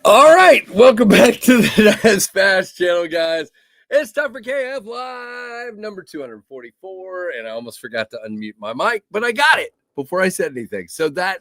All right, welcome back to the That's Fast channel, guys. It's time for KFLive number 244, and I almost forgot to unmute my mic, but I got it before I said anything. So that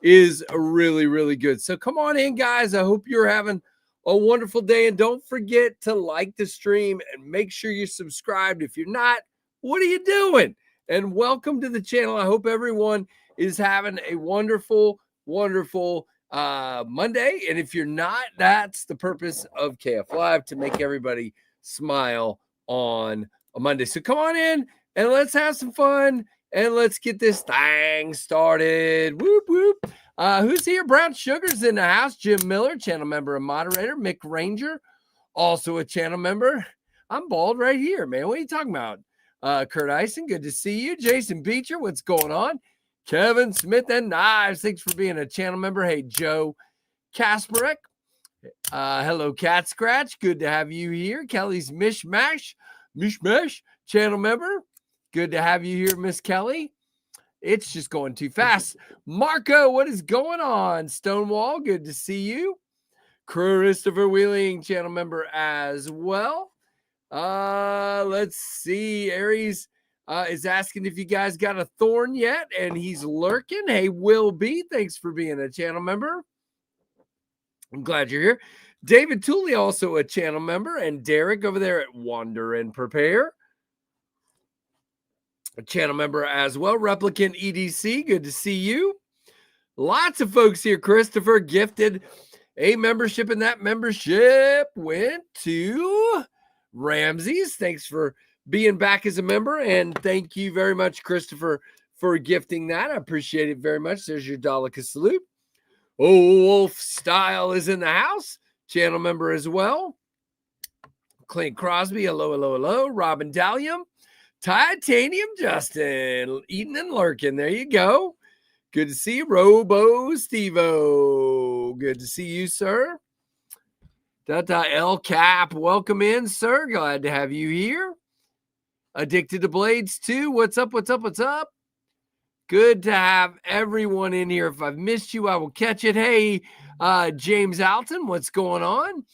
is really, really good. So come on in, guys. I hope you're having a wonderful day, and don't forget to like the stream and make sure you're subscribed. If you're not, what are you doing? And welcome to the channel. I hope everyone is having a wonderful, wonderful Monday. And if you're not, that's the purpose of KFLive, to make everybody smile on a Monday. So come on in and let's have some fun and let's get this thing started. Whoop, whoop. Who's here? Brown Sugar's in the house. Jim Miller, channel member and moderator. Mick Ranger, also a channel member. I'm bald right here, man. What are you talking about? Kurt Eisen, good to see you. Jason Beecher, what's going on? Kevin Smith and Knives, thanks for being a channel member. Hey, Joe Kasparek. Hello, Cat Scratch. Good to have you here. Kelly's Mishmash channel member. Good to have you here, Miss Kelly. It's just going too fast. Marco, what is going on? Stonewall, good to see you. Christopher Wheeling, channel member as well. Let's see. Aries is asking if you guys got a thorn yet, and he's lurking. Hey, Will B, thanks for being a channel member. I'm glad you're here. David Tooley, also a channel member, and Derek over there at Wander and Prepare, a channel member as well. Replicant EDC, good to see you. Lots of folks here. Christopher gifted a membership, and that membership went to Ramses. Thanks for being back as a member, and thank you very much, Christopher, for gifting that. I appreciate it very much. There's your Daleka salute. Wolf Style is in the house, channel member as well. Clint Crosby, hello, hello, hello. Robin Dalium, Titanium Justin, eating and lurking. There you go. Good to see you. Robo Stevo, good to see you, sir. L Cap, welcome in, sir. Glad to have you here. Addicted to Blades too. What's up? What's up? What's up? Good to have everyone in here. If I've missed you, I will catch it. Hey, James Alton, what's going on?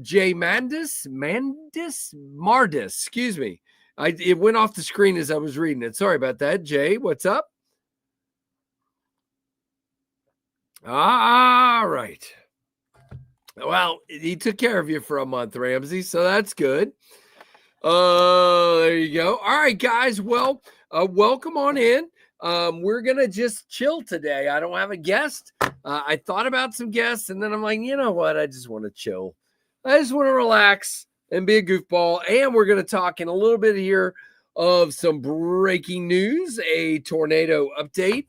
Jay Mardis, excuse me. It went off the screen as I was reading it. Sorry about that. Jay, what's up? All right. Well, he took care of you for a month, Ramsey, so that's good. There you go. All right, guys. Well, welcome on in. We're going to just chill today. I don't have a guest. I thought about some guests, and then I'm like, you know what? I just want to chill. I just want to relax and be a goofball. And we're going to talk in a little bit here of some breaking news, a tornado update.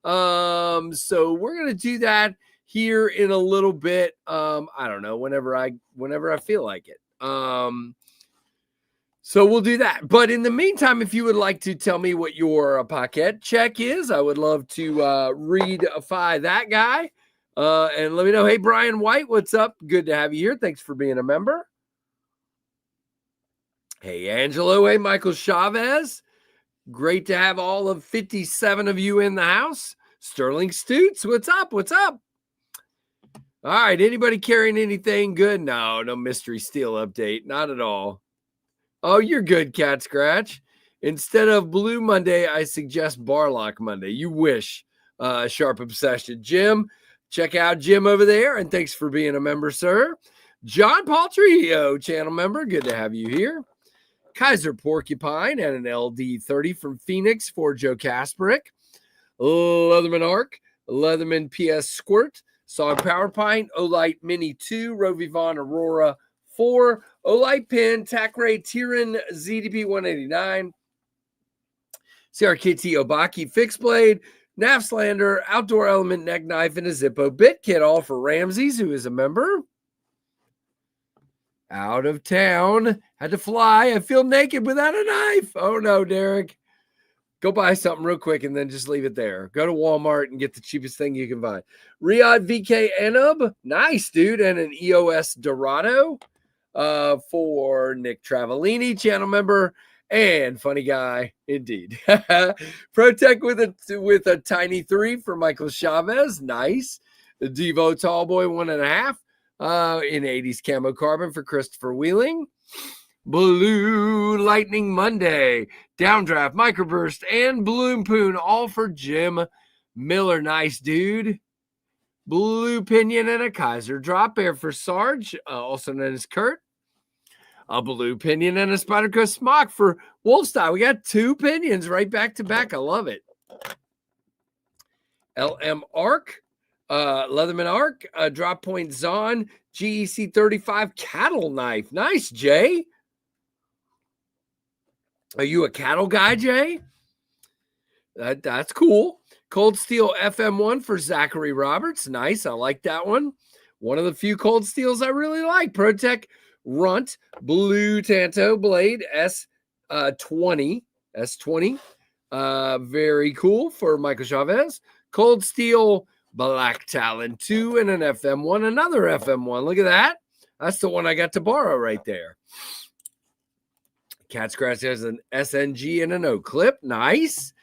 So we're going to do that here in a little bit. I don't know, whenever I feel like it. So we'll do that. But in the meantime, if you would like to tell me what your pocket check is, I would love to read-ify that guy. And let me know. Hey, Brian White, what's up? Good to have you here. Thanks for being a member. Hey, Angelo. Hey, Michael Chavez. Great to have all of 57 of you in the house. Sterling Stutes, what's up? What's up? All right, anybody carrying anything good? No mystery steal update. Not at all. Oh, you're good, Cat Scratch. Instead of Blue Monday, I suggest Barlock Monday. You wish, Sharp Obsession. Jim, check out Jim over there, and thanks for being a member, sir. John Paul Trujillo, channel member. Good to have you here. Kaiser Porcupine and an LD30 from Phoenix for Joe Kasparek. Leatherman Arc, Leatherman PS Squirt, Sog Power Pint, Olight Mini 2, Rovivon Aurora 4, Olight Pin, Takray Tyran ZDP 189, CRKT Obaki Fixed Blade, Nafslander, Outdoor Element Neck Knife, and a Zippo Bit Kit, all for Ramses, who is a member. Out of town, had to fly. I feel naked without a knife. Oh no, Derek. Go buy something real quick and then just leave it there. Go to Walmart and get the cheapest thing you can buy. Riyadh VK Enub, nice dude, and an EOS Dorado for Nick Travellini, channel member and funny guy indeed. Protect with a tiny 3 for Michael Chavez, nice. Devo Tallboy 1.5 in 80s camo carbon for Christopher Wheeling. Blue Lightning Monday, Downdraft, Microburst, and Bloom Poon, all for Jim Miller. Nice, dude. Blue Pinion and a Kaiser Drop Air for Sarge, also known as Kurt. A Blue Pinion and a Spider Coast Smock for Wolfstyle. We got 2 pinions right back to back. I love it. LM Arc, Leatherman Arc, Drop Point Zon, GEC 35 Cattle Knife. Nice, Jay. Are you a cattle guy, Jay? That's cool. Cold Steel FM1 for Zachary Roberts. Nice. I like that one. One of the few Cold Steels I really like. ProTech Runt Blue Tanto Blade S20. Very cool for Michael Chavez. Cold Steel Black Talon 2 and an FM1. Another FM1. Look at that. That's the one I got to borrow right there. Cat Scratch has an SNG and an O-clip. Nice.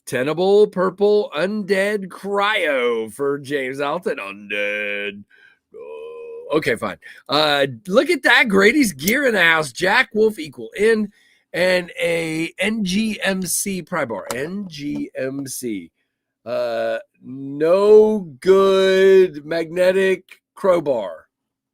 Tenable Purple Undead Cryo for James Alton. Undead. Oh, okay, fine. Look at that. Grady's gear in the house. Jack Wolf equal in and a NGMC pry bar. NGMC. No good magnetic crowbar.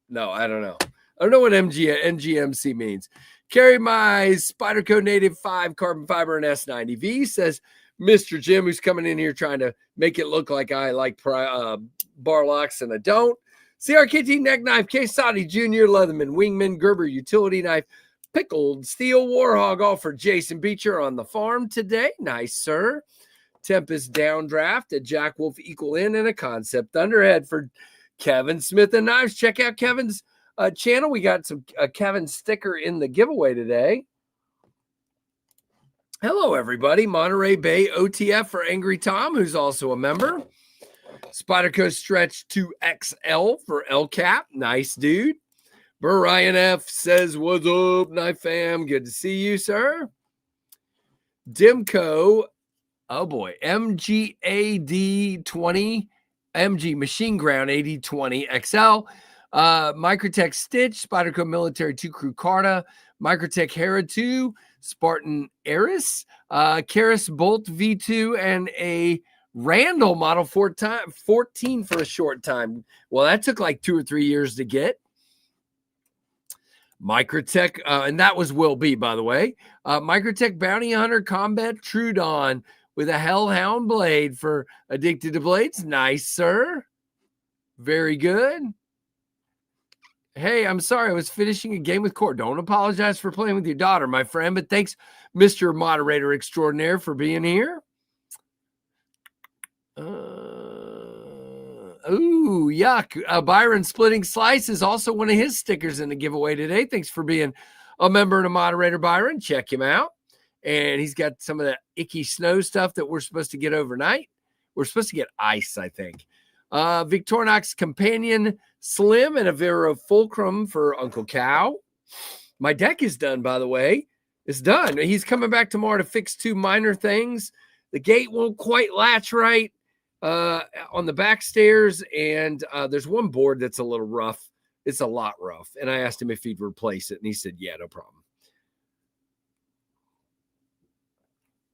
No, I don't know. I don't know what NGMC means. Carry my Spyderco Native 5 carbon fiber and S90V, says Mr. Jim, who's coming in here trying to make it look like I like bar locks, and I don't. CRKT Neck Knife, Quesadi Jr., Leatherman, Wingman, Gerber Utility Knife, Pickled Steel Warhog, all for Jason Beecher on the farm today. Nice, sir. Tempest Downdraft, a Jack Wolf equal in, and a Concept Thunderhead for Kevin Smith and Knives. Check out Kevin's channel. We got some Kevin sticker in the giveaway today. Hello, everybody. Monterey Bay OTF for Angry Tom, who's also a member. Spyderco Stretch 2XL for LCAP. Nice, dude. Brian F says, what's up, Knife fam? Good to see you, sir. Dimco, oh boy, MGAD20, MG Machine Ground 8020 XL. Microtech Stitch, Spyderco Military 2 Crew Carta, Microtech Hera 2, Spartan Eris, Karis Bolt V2, and a Randall Model 14 for a short time. Well, that took like 2 or 3 years to get. Microtech, and that was Will B, by the way. Microtech Bounty Hunter Combat Trudon with a Hellhound blade for Addicted to Blades. Nice, sir. Very good. Hey, I'm sorry. I was finishing a game with Court. Don't apologize for playing with your daughter, my friend. But thanks, Mr. Moderator Extraordinaire, for being here. Ooh, yuck. Byron Splitting Slice is also one of his stickers in the giveaway today. Thanks for being a member and a moderator, Byron. Check him out. And he's got some of that icky snow stuff that we're supposed to get overnight. We're supposed to get ice, I think. Victorinox Companion Slim and a Vero Fulcrum for Uncle Cow. My deck is done, by the way. It's done. He's coming back tomorrow to fix 2 minor things. The gate won't quite latch right on the back stairs, and there's one board that's a little rough. It's a lot rough. And I asked him if he'd replace it, and he said, yeah, no problem.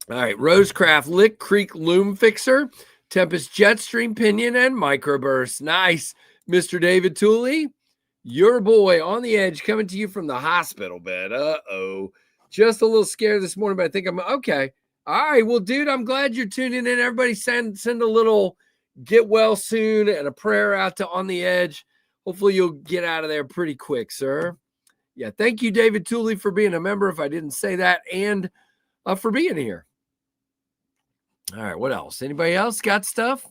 All right, Rosecraft Lick Creek Loom Fixer, Tempest Jetstream Pinion, and Microburst. Nice. Mr. David Tooley, your boy on the edge, coming to you from the hospital bed. Uh-oh. Just a little scared this morning, but I think I'm okay. All right, well, dude, I'm glad you're tuning in. Everybody send a little get well soon and a prayer out to On the Edge. Hopefully you'll get out of there pretty quick, sir. Yeah, thank you, David Tooley, for being a member, if I didn't say that, and for being here. All right, what else? Anybody else got stuff?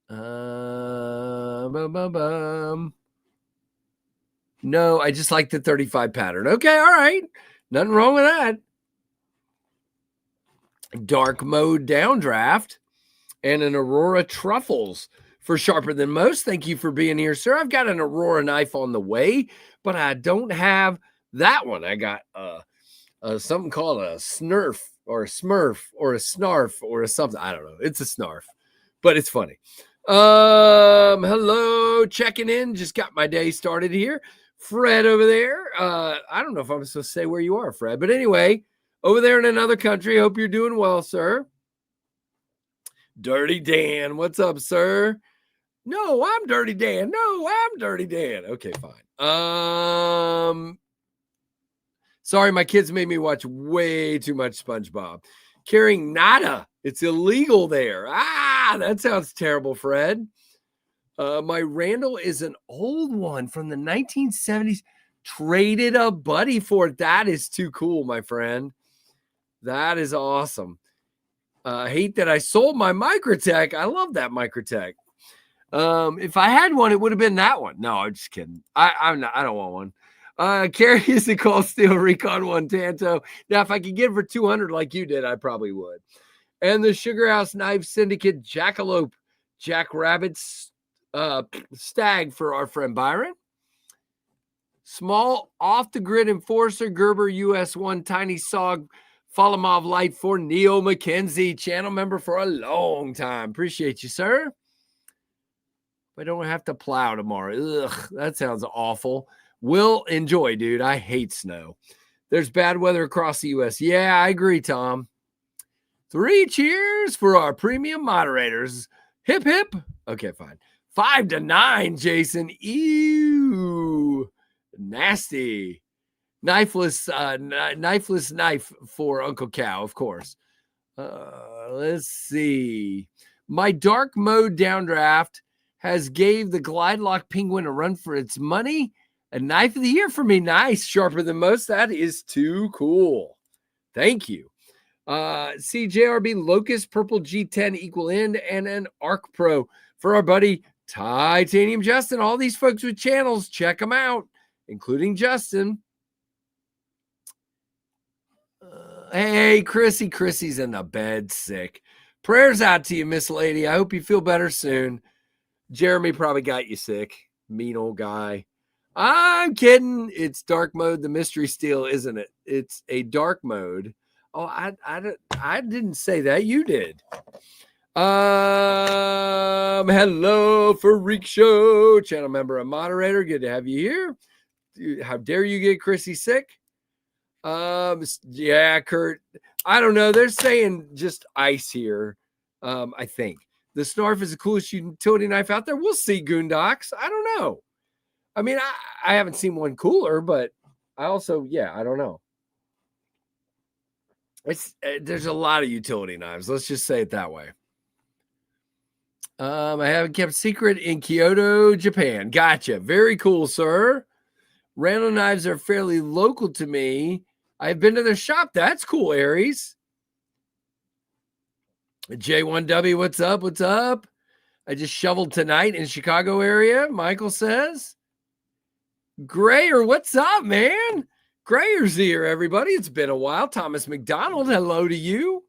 No, I just like the 35 pattern. Okay, all right. Nothing wrong with that. Dark Mode Downdraft and an Aurora Truffles for Sharper Than Most. Thank you for being here, sir. I've got an Aurora knife on the way, but I don't have that one. I got something called a Snurf or a Smurf or a Snarf or a something. I don't know. It's a Snarf, but it's funny. Hello, checking in. Just got my day started here. Fred over there. I don't know if I'm supposed to say where you are, Fred, but anyway, over there in another country. Hope you're doing well, sir. Dirty Dan, what's up, sir? No, I'm Dirty Dan. No, I'm Dirty Dan. Okay, fine. Sorry, my kids made me watch way too much SpongeBob. Carrying nada. It's illegal there. That sounds terrible, Fred. My Randall is an old one from the 1970s. Traded a buddy for it. That is too cool, my friend. That is awesome. Hate that I sold my Microtech. I love that Microtech. If I had one, it would have been that one. No, I'm just kidding. I don't want one. Carrie is the Cold Steel Recon 1 Tanto. Now, if I could get it for 200 like you did, I probably would. And the Sugar House Knife Syndicate Jackalope Jackrabbit Stag for our friend Byron. Small off-the-grid Enforcer Gerber US1 Tiny Sog Falamov Light for Neil McKenzie, channel member for a long time. Appreciate you, sir. I don't have to plow tomorrow. Ugh, that sounds awful. Will enjoy, dude. I hate snow. There's bad weather across the U.S. Yeah, I agree, Tom. 3 cheers for our premium moderators. Hip, hip. Okay, fine. 5-9, Jason. Ew. Nasty. Knifeless knife for Uncle Cow, of course. Let's see. My dark mode downdraft has gave the Glide Lock Penguin a run for its money. A knife of the year for me. Nice. Sharper than most. That is too cool. Thank you. CJRB Locust Purple G10 Equal End and an Arc Pro for our buddy Titanium Justin. All these folks with channels, check them out, including Justin. Hey, Chrissy. Chrissy's in the bed sick. Prayers out to you, Miss Lady. I hope you feel better soon. Jeremy probably got you sick. Mean old guy. I'm kidding. It's dark mode, the mystery steel, isn't it? It's a dark mode. Oh, I didn't say that. You did. Hello, Freak Show, channel member and moderator. Good to have you here. Dude, how dare you get Chrissy sick? Yeah, Kurt. I don't know. They're saying just ice here. I think the Snarf is the coolest utility knife out there. We'll see, Goondocks. I don't know. I mean, I haven't seen one cooler, but I also, I don't know. There's a lot of utility knives. Let's just say it that way. I haven't kept secret in Kyoto, Japan. Gotcha. Very cool, sir. Randall knives are fairly local to me. I've been to their shop. That's cool, Aries. J1W, what's up? What's up? I just shoveled tonight in Chicago area, Michael says. Grayer, what's up, man? Grayer's here, everybody. It's been a while. Thomas McDonald, hello to you.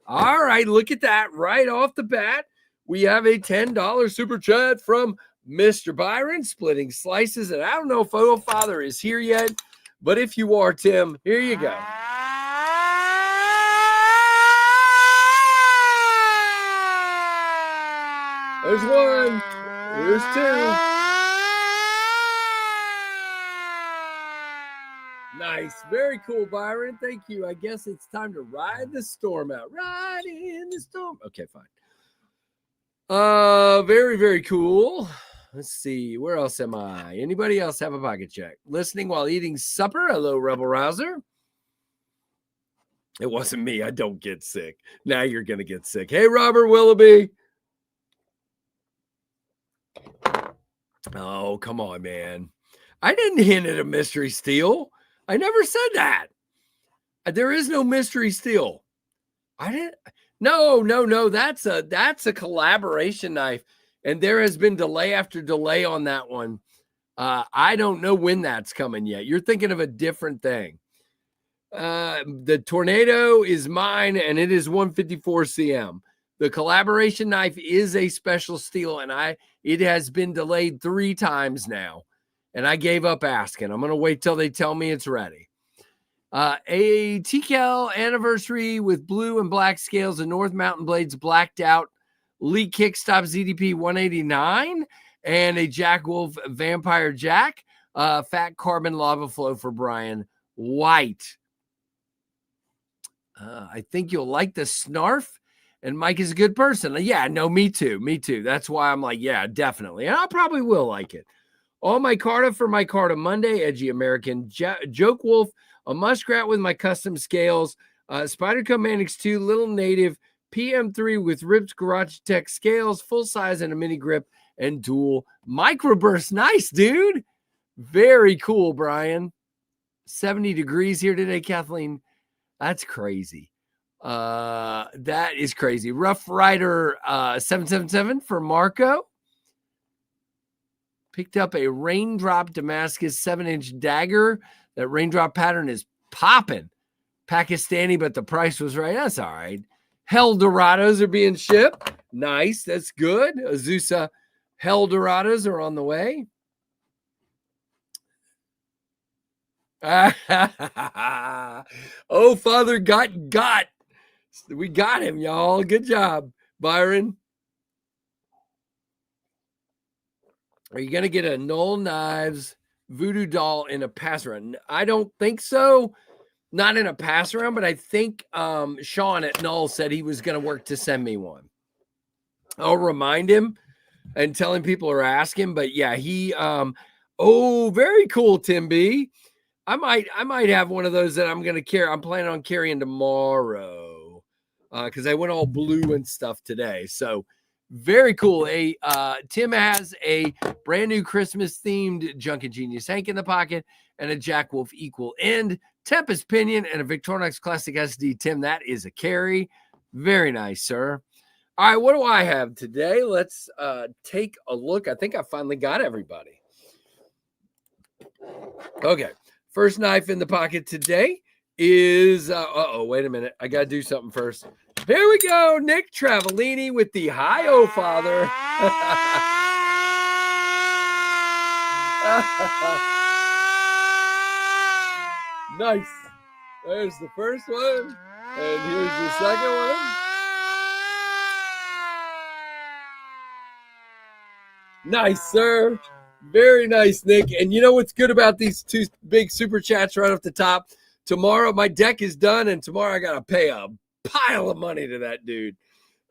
All right, look at that right off the bat. We have a $10 super chat from Mr. Byron, splitting slices. And I don't know if Old Father is here yet, but if you are, Tim, here you go. There's one. There's two. Nice. Very cool, Byron. Thank you. I guess it's time to ride the storm out. Ride in the storm. Okay, fine. Very, very cool. Let's see. Where else am I? Anybody else have a pocket check? Listening while eating supper. Hello, Rebel Rouser. It wasn't me. I don't get sick. Now you're going to get sick. Hey, Robert Willoughby. Oh, come on, man. I didn't hint at a mystery steal. I never said that. There is no mystery steal. I didn't. No. That's a collaboration knife. And there has been delay after delay on that one. I don't know when that's coming yet. You're thinking of a different thing. The Tornado is mine, and it is 154 cm. The collaboration knife is a special steel, and it has been delayed 3 times now. And I gave up asking. I'm going to wait till they tell me it's ready. A TCAL anniversary with blue and black scales and North Mountain blades blacked out Lee Kickstop ZDP 189, and a Jack Wolf Vampire Jack. Fat Carbon Lava Flow for Brian White. I think you'll like the Snarf, and Mike is a good person. Yeah, no, me too. That's why I'm like, yeah, definitely. And I probably will like it. All my Carta for my Carta Monday, Edgy American Joke Wolf, a Muskrat with my custom scales, Spyderco Mannix 2, Little Native, PM3 with ripped Garage Tech scales, full size and a mini grip, and dual microburst. Nice, dude. Very cool, Brian. 70 degrees here today, Kathleen. That's crazy. That is crazy. Rough Rider 777 for Marco. Picked up a Raindrop Damascus 7-inch dagger. That raindrop pattern is popping. Pakistani, but the price was right. That's all right. Hell Dorados are being shipped. Nice. That's good. Azusa Hell Dorados are on the way. Oh, Father got. We got him, y'all. Good job, Byron. Are you going to get a Knoll Knives Voodoo doll in a pass round? I don't think so. Not in a pass round, but I think Sean at Knoll said he was going to work to send me one. I'll remind him and tell him people are asking. But yeah, he very cool, Tim B. I might have one of those that I'm going to carry. I'm planning on carrying tomorrow because I went all blue and stuff today. So very cool. Tim has a brand new Christmas themed Junkin' Genius Hank in the pocket and a Jack Wolf equal end, Tempest Pinion, and a Victorinox Classic SD. Tim, that is a carry. Very nice, sir. All right, what do I have today? Let's take a look. I think I finally got everybody. Okay. First knife in the pocket today is, wait a minute. I got to do something first. Here we go. Nick Travellini with the Hi-O Father. Nice. There's the first one. And here's the second one. Nice, sir. Very nice, Nick. And you know what's good about these two big super chats right off the top? Tomorrow, my deck is done, and tomorrow I got to pay a pile of money to that dude.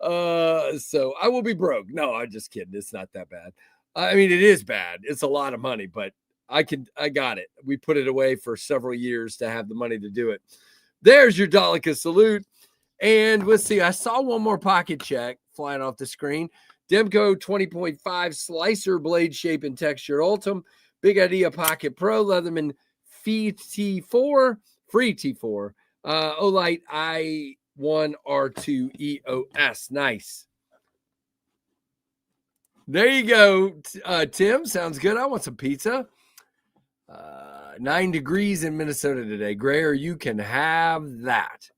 So I will be broke. No, I'm just kidding. It's not that bad. I mean, it is bad. It's a lot of money, but I got it. We put it away for several years to have the money to do it. There's your Dalika salute. And let's see. I saw one more pocket check flying off the screen. Demco 20.5 slicer blade shape and texture Ultim. Big Idea Pocket Pro Leatherman free T4. Olight I1 R2 EOS. Nice. There you go, Tim. Sounds good. I want some pizza. 9 degrees in Minnesota today. Grayer, you can have that.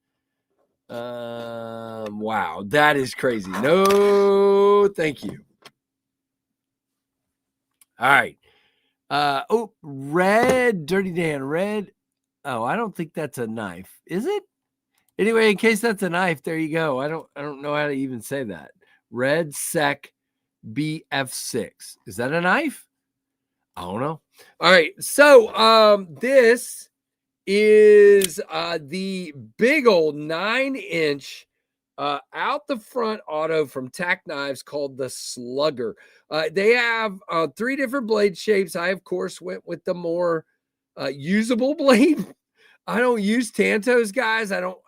Wow, that is crazy. No, thank you. All right. Red, Dirty Dan, red. Oh, I don't think that's a knife. Is it? Anyway, in case that's a knife, there you go. I don't know how to even say that. Red Sec BF6. Is that a knife? I don't know. All right. So, this is the big old 9-inch out the front auto from Tack Knives called the Slugger. They have 3 different blade shapes. I, of course, went with the more usable blade. I don't use Tantos, guys. I don't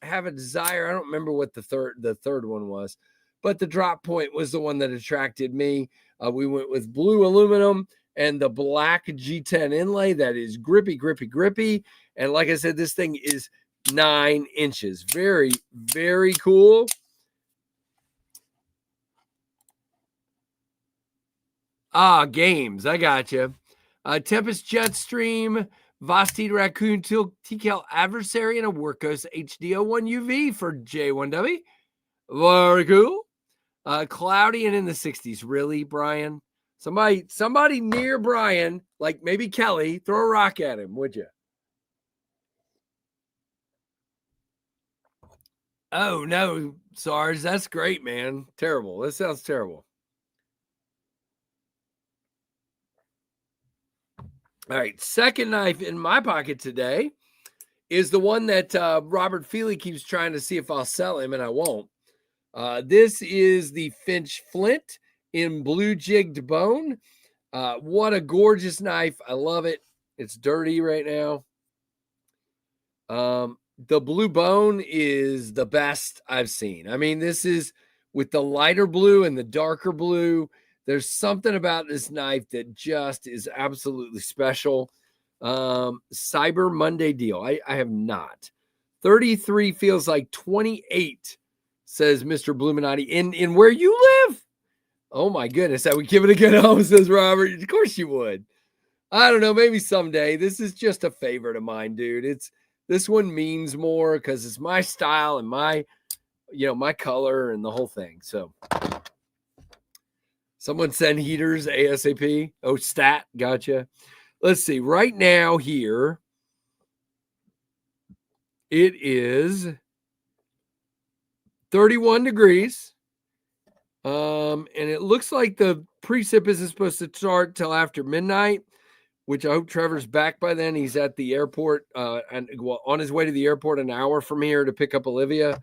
have a desire. I don't remember what the third one was, but the drop point was the one that attracted me. We went with blue aluminum and the black G10 inlay that is grippy. And like I said, this thing is 9 inches. Very, very cool. Games. I got you. Tempest Jetstream, Vosteed Raccoon TCal Adversary, and a Workos HDO1 UV for J1W. Very cool. Cloudy and in the 60s. Really, Brian? Somebody near Brian, like maybe Kelly, throw a rock at him, would you? Oh, no, SARS. That's great, man. Terrible. That sounds terrible. All right. Second knife in my pocket today is the one that Robert Feely keeps trying to see if I'll sell him, and I won't. This is the Finch Flint in blue jigged bone. What a gorgeous knife. I love it. It's dirty right now. The blue bone is the best I've seen. I mean, this is with the lighter blue and the darker blue. There's something about this knife that just is absolutely special. Cyber Monday deal. I have not. 33 feels like 28, says Mr. Bluminati. In where you live? Oh my goodness. I would give it a good home, says Robert. Of course you would. I don't know. Maybe someday. This is just a favorite of mine, dude. This one means more because it's my style and my color and the whole thing. So someone send heaters ASAP. Oh, stat. Gotcha. Let's see. Right now here, it is 31 degrees. And it looks like the precip isn't supposed to start till after midnight, which I hope Trevor's back by then. He's at the airport and on his way to the airport an hour from here to pick up Olivia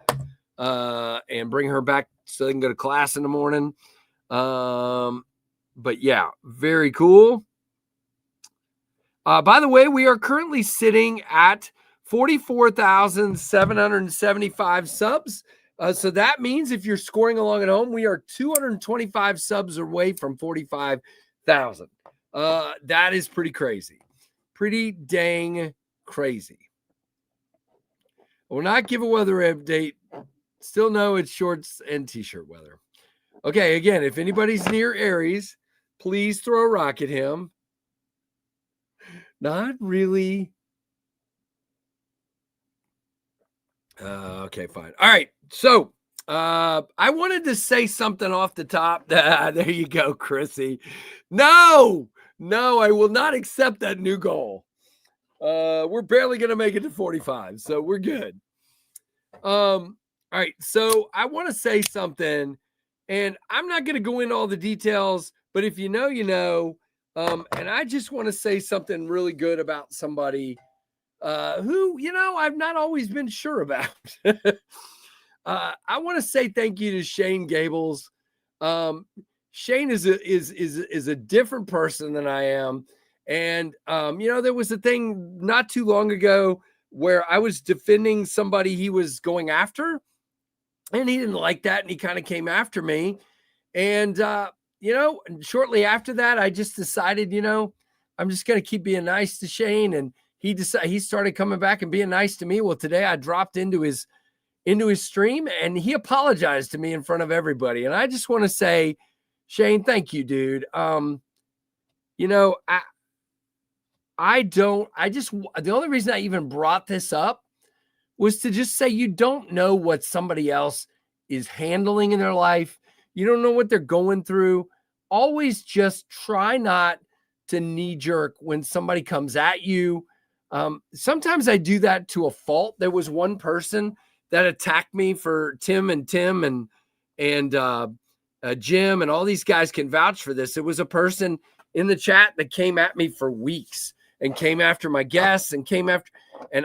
and bring her back so they can go to class in the morning. But yeah, very cool. By the way, we are currently sitting at 44,775 subs. So that means if you're scoring along at home, we are 225 subs away from 45,000. That is pretty crazy. Pretty dang crazy. I will not give a weather update. Still know it's shorts and t-shirt weather. Okay, again, if anybody's near Aries, please throw a rock at him. Not really. Okay, fine. All right. So I wanted to say something off the top. There you go, Chrissy. No, I will not accept that new goal. We're barely going to make it to 45, so we're good. All right. So I want to say something, and I'm not going to go into all the details, but if you know, you know. And I just want to say something really good about somebody who, I've not always been sure about. I want to say thank you to Shane Gables. Shane is a different person than I am. And, there was a thing not too long ago where I was defending somebody he was going after, and he didn't like that. And he kind of came after me. And, shortly after that, I just decided, I'm just going to keep being nice to Shane. And he started coming back and being nice to me. Well, today I dropped into his stream and he apologized to me in front of everybody. And I just want to say, Shane, thank you, dude. The only reason I even brought this up was to just say, you don't know what somebody else is handling in their life. You don't know what they're going through. Always just try not to knee jerk when somebody comes at you. Sometimes I do that to a fault. There was one person that attacked me for Tim and Jim and all these guys can vouch for this. It was a person in the chat that came at me for weeks and came after my guests and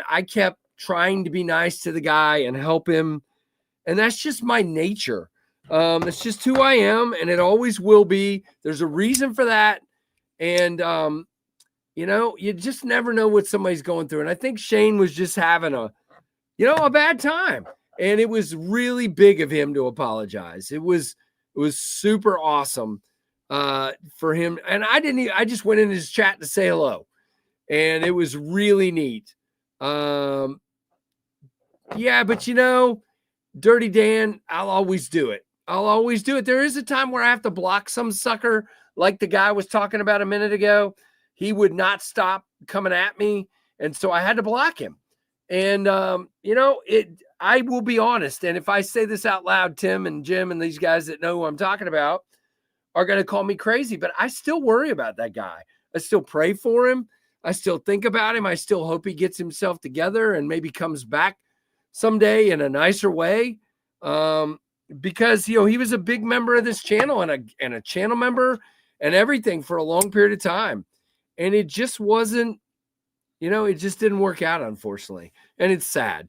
I kept trying to be nice to the guy and help him. And that's just my nature. It's just who I am, and it always will be. There's a reason for that. And, you just never know what somebody's going through. And I think Shane was just having a bad time. And it was really big of him to apologize. It was super awesome for him. And I just went in his chat to say hello. And it was really neat. Yeah, but Dirty Dan, I'll always do it. There is a time where I have to block some sucker like the guy was talking about a minute ago. He would not stop coming at me. And so I had to block him. And, I will be honest. And if I say this out loud, Tim and Jim and these guys that know who I'm talking about are going to call me crazy. But I still worry about that guy. I still pray for him. I still think about him. I still hope he gets himself together and maybe comes back someday in a nicer way. Because, he was a big member of this channel and a channel member and everything for a long period of time. And it just wasn't, it just didn't work out, unfortunately. And it's sad.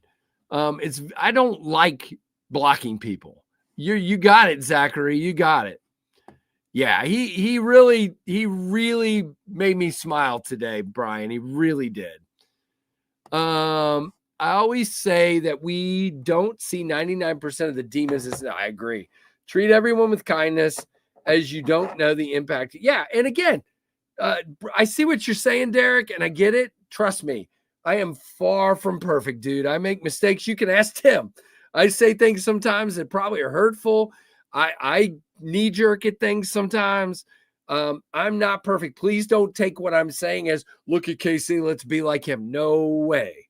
I don't like blocking people. You got it, Zachary. You got it. Yeah, he really made me smile today, Brian. He really did. I always say that we don't see 99% of the demons as, no, I agree. Treat everyone with kindness, as you don't know the impact. Yeah, and again, I see what you're saying, Derek, and I get it. Trust me, I am far from perfect, dude. I make mistakes. You can ask Tim. I say things sometimes that probably are hurtful. I knee-jerk at things sometimes. I'm not perfect. Please don't take what I'm saying as, look at Casey, let's be like him. No way.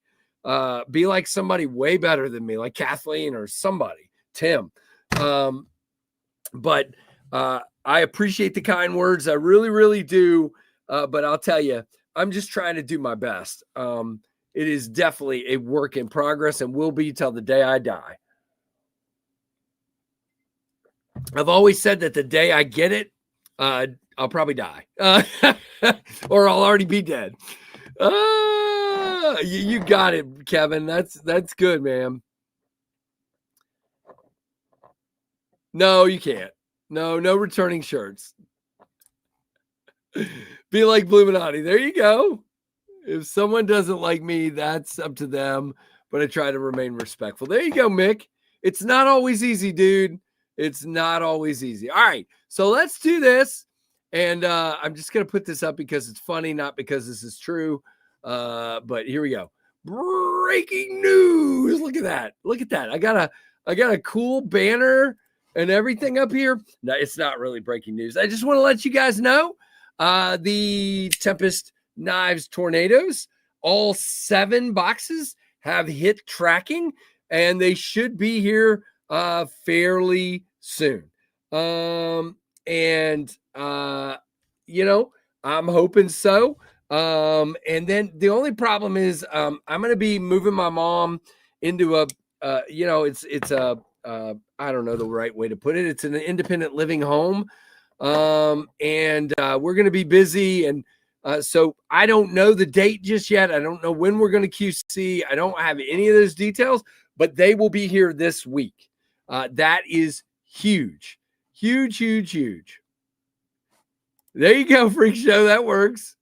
Be like somebody way better than me, like Kathleen or somebody, Tim. But I appreciate the kind words. I really, really do. But I'll tell you, I'm just trying to do my best. It is definitely a work in progress and will be till the day I die. I've always said that the day I get it, I'll probably die, or I'll already be dead. You got it, Kevin. That's good, man. No, you can't. No returning shirts. Be like Bluminati. There you go. If someone doesn't like me, that's up to them, but I try to remain respectful. There you go, Mick. It's not always easy, dude. It's not always easy. All right, so let's do this. And I'm just going to put this up because it's funny, not because this is true. But here we go. Breaking news. Look at that. Look at that. I got a cool banner and everything up here. No, it's not really breaking news. I just want to let you guys know the Tempest Knives Tornadoes, all 7 boxes have hit tracking, and they should be here fairly soon. I'm hoping so. And then the only problem is I'm going to be moving my mom into a, it's a, I don't know the right way to put it. It's an independent living home. And we're going to be busy. And so I don't know the date just yet. I don't know when we're going to QC. I don't have any of those details, but they will be here this week. That is huge, huge, huge, huge. There you go, Freak Show. That works.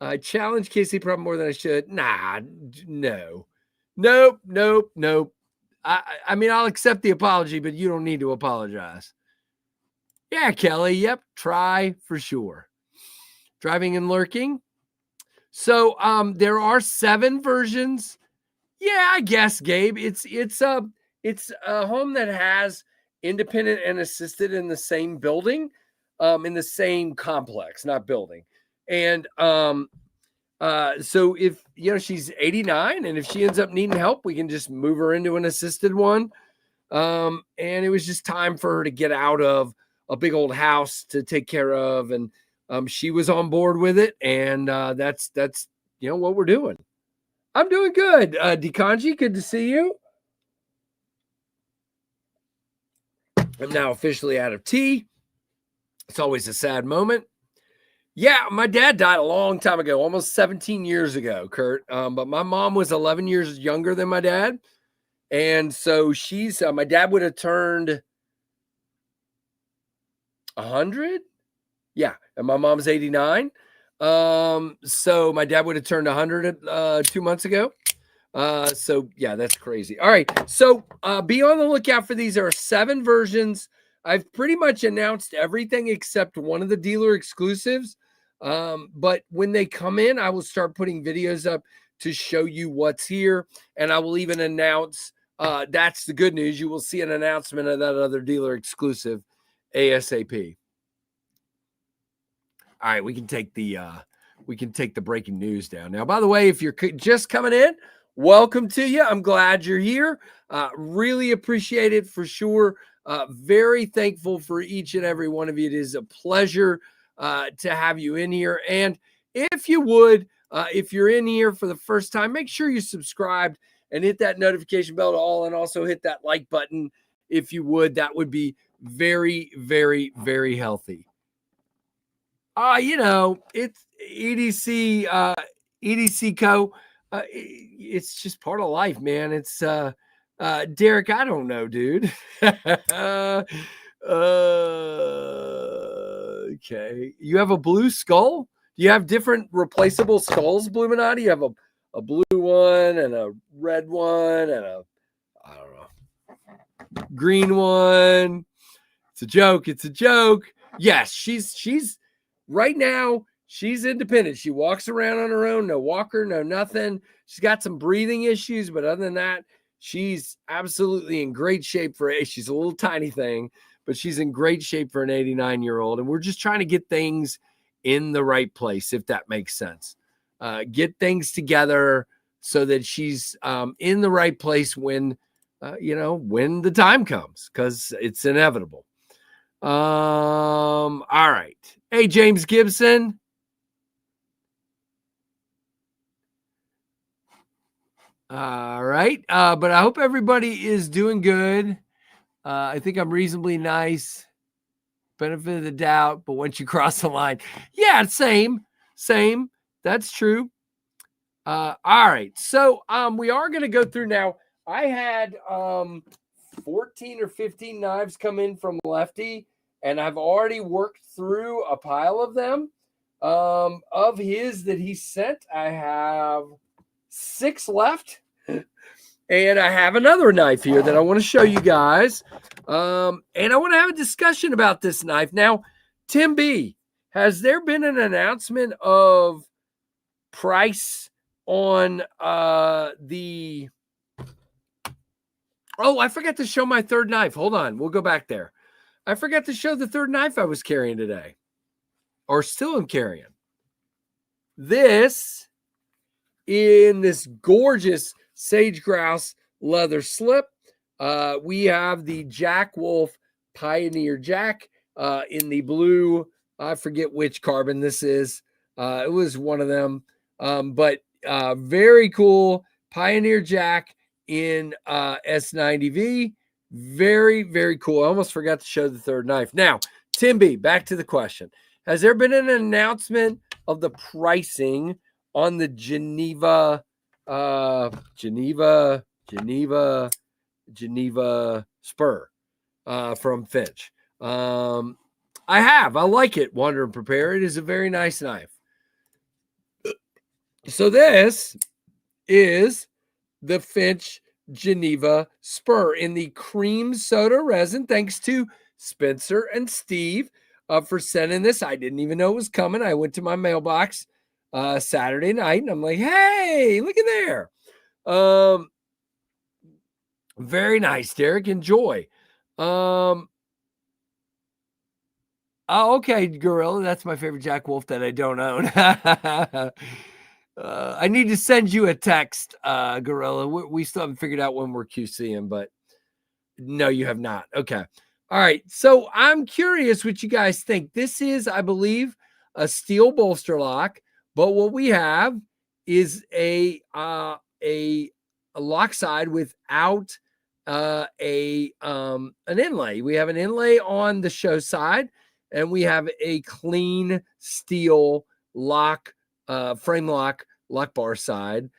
I challenge Casey probably more than I should. Nah, no. Nope. I mean, I'll accept the apology, but you don't need to apologize. Yeah, Kelly. Yep. Try for sure. Driving and lurking. So there are 7 versions. Yeah, I guess, Gabe. It's a home that has independent and assisted in the same building, in the same complex, not building. And so if she's 89 and if she ends up needing help, we can just move her into an assisted one. And it was just time for her to get out of a big old house to take care of. And she was on board with it. And that's what we're doing. I'm doing good. Dikanji, good to see you. I'm now officially out of tea. It's always a sad moment. Yeah, my dad died a long time ago, almost 17 years ago, Kurt. But my mom was 11 years younger than my dad. And so she's, my dad would have turned 100. Yeah. And my mom's 89. So my dad would have turned 100 2 months ago. So yeah, that's crazy. All right. So be on the lookout for these. There are 7 versions. I've pretty much announced everything except one of the dealer exclusives. But when they come in, I will start putting videos up to show you what's here. And I will even announce, that's the good news. You will see an announcement of that other dealer exclusive ASAP. All right. We can take the breaking news down now. By the way, if you're just coming in, welcome to you. I'm glad you're here. Really appreciate it for sure. Very thankful for each and every one of you. It is a pleasure to have you in here. And if you would, if you're in here for the first time, make sure you subscribed and hit that notification bell to all, and also hit that like button if you would. That would be very, very, very healthy. It's EDC, EDC Co. It's just part of life, man. It's Derek, I don't know, dude. Okay. You have a blue skull? Do you have different replaceable skulls, Bluminati? You have a blue one and a red one and I don't know, green one. It's a joke. It's a joke. Yes, she's right now, she's independent. She walks around on her own, no walker, no nothing. She's got some breathing issues, but other than that, she's absolutely in great shape she's a little tiny thing, but she's in great shape for an 89-year-old. And we're just trying to get things in the right place, if that makes sense. Get things together so that she's in the right place when the time comes, because it's inevitable. All right. Hey, James Gibson. All right. But I hope everybody is doing good. I think I'm reasonably nice. Benefit of the doubt. But once you cross the line, yeah, same. That's true. All right. So we are going to go through now. I had 14 or 15 knives come in from Lefty, and I've already worked through a pile of them. Of his that he sent, I have 6 left. And I have another knife here that I want to show you guys. And I want to have a discussion about this knife. Now, Tim B, has there been an announcement of price on the... Oh, I forgot to show my third knife. Hold on. We'll go back there. I forgot to show the third knife I was carrying today, or still am carrying. This, in this gorgeous sage grouse leather slip, we have the Jack Wolf Pioneer Jack in the blue. I forget which carbon this is. It was one of them. But very cool Pioneer Jack in S90V. Very, very cool. I almost forgot to show the third knife. Now, Tim B, back to the question. Has there been an announcement of the pricing on the Geneva spur from Finch? I have. I like it. Wander and Prepare. It is a very nice knife. So this is the Finch Geneva spur in the cream soda resin. Thanks to Spencer and Steve for sending this. I didn't even know it was coming. I went to my mailbox Saturday night, and I'm like, hey, look at there. Very nice, Derek. Enjoy. Oh, okay, Gorilla. That's my favorite Jack Wolf that I don't own. I need to send you a text, Gorilla. We still haven't figured out when we're QCing, but no, you have not. Okay. All right. So I'm curious what you guys think. This is, I believe, a steel bolster lock, but what we have is a lock side without an inlay. We have an inlay on the show side, and we have a clean steel lock, frame lock bar side.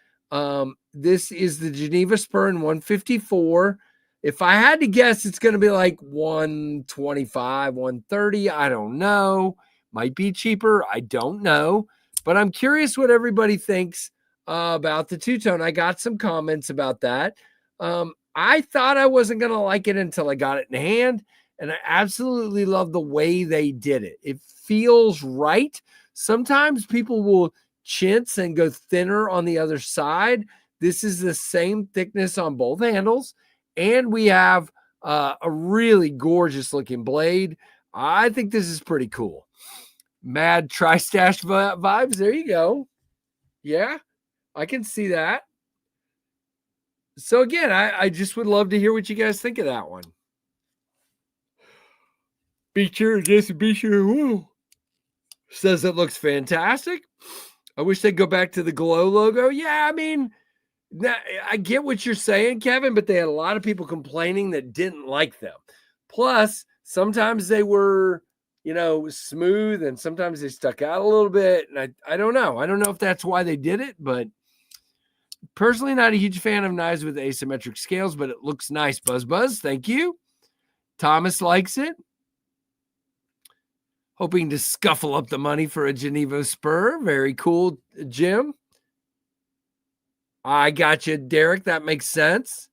This is the Geneva Spur in 154. If I had to guess, it's going to be like 125, 130. I don't know. Might be cheaper. I don't know. But I'm curious what everybody thinks about the two-tone. I got some comments about that. I thought I wasn't going to like it until I got it in hand, and I absolutely love the way they did it. It feels right. Sometimes people will chintz and go thinner on the other side. This is the same thickness on both handles, and we have a really gorgeous looking blade. I think this is pretty cool. Mad Tri-Stash vibes. There you go. Yeah, I can see that. So again, I just would love to hear what you guys think of that one. Be sure, Jason, be sure. Woo. Says it looks fantastic. I wish they'd go back to the glow logo. Yeah, I mean, Now, I get what you're saying, Kevin, but they had a lot of people complaining that didn't like them. Plus, sometimes they were, smooth, and sometimes they stuck out a little bit. And I don't know. I don't know if that's why they did it, but personally, not a huge fan of knives with asymmetric scales, but it looks nice. Buzz, thank you. Thomas likes it. Hoping to scuffle up the money for a Geneva spur. Very cool, Jim. I got you, Derek. That makes sense.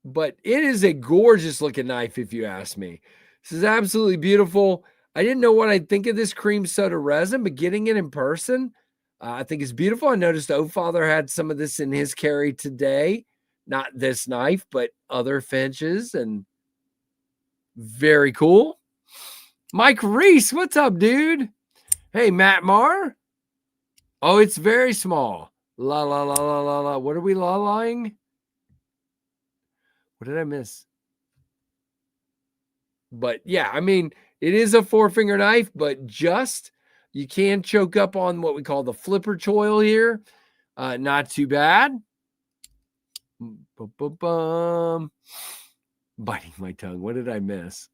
But it is a gorgeous looking knife, if you ask me. This is absolutely beautiful. I didn't know what I'd think of this cream soda resin, but getting it in person, I think it's beautiful. I noticed Father had some of this in his carry today. Not this knife, but other finches, and very cool. Mike Reese, what's up, dude? Hey, Matt Marr. Oh, it's very small. La, la, la, la, la, la. What are we la-lying? What did I miss? But yeah, I mean, it is a 4-finger knife, but you can choke up on what we call the flipper choil here. Not too bad. Biting my tongue. What did I miss?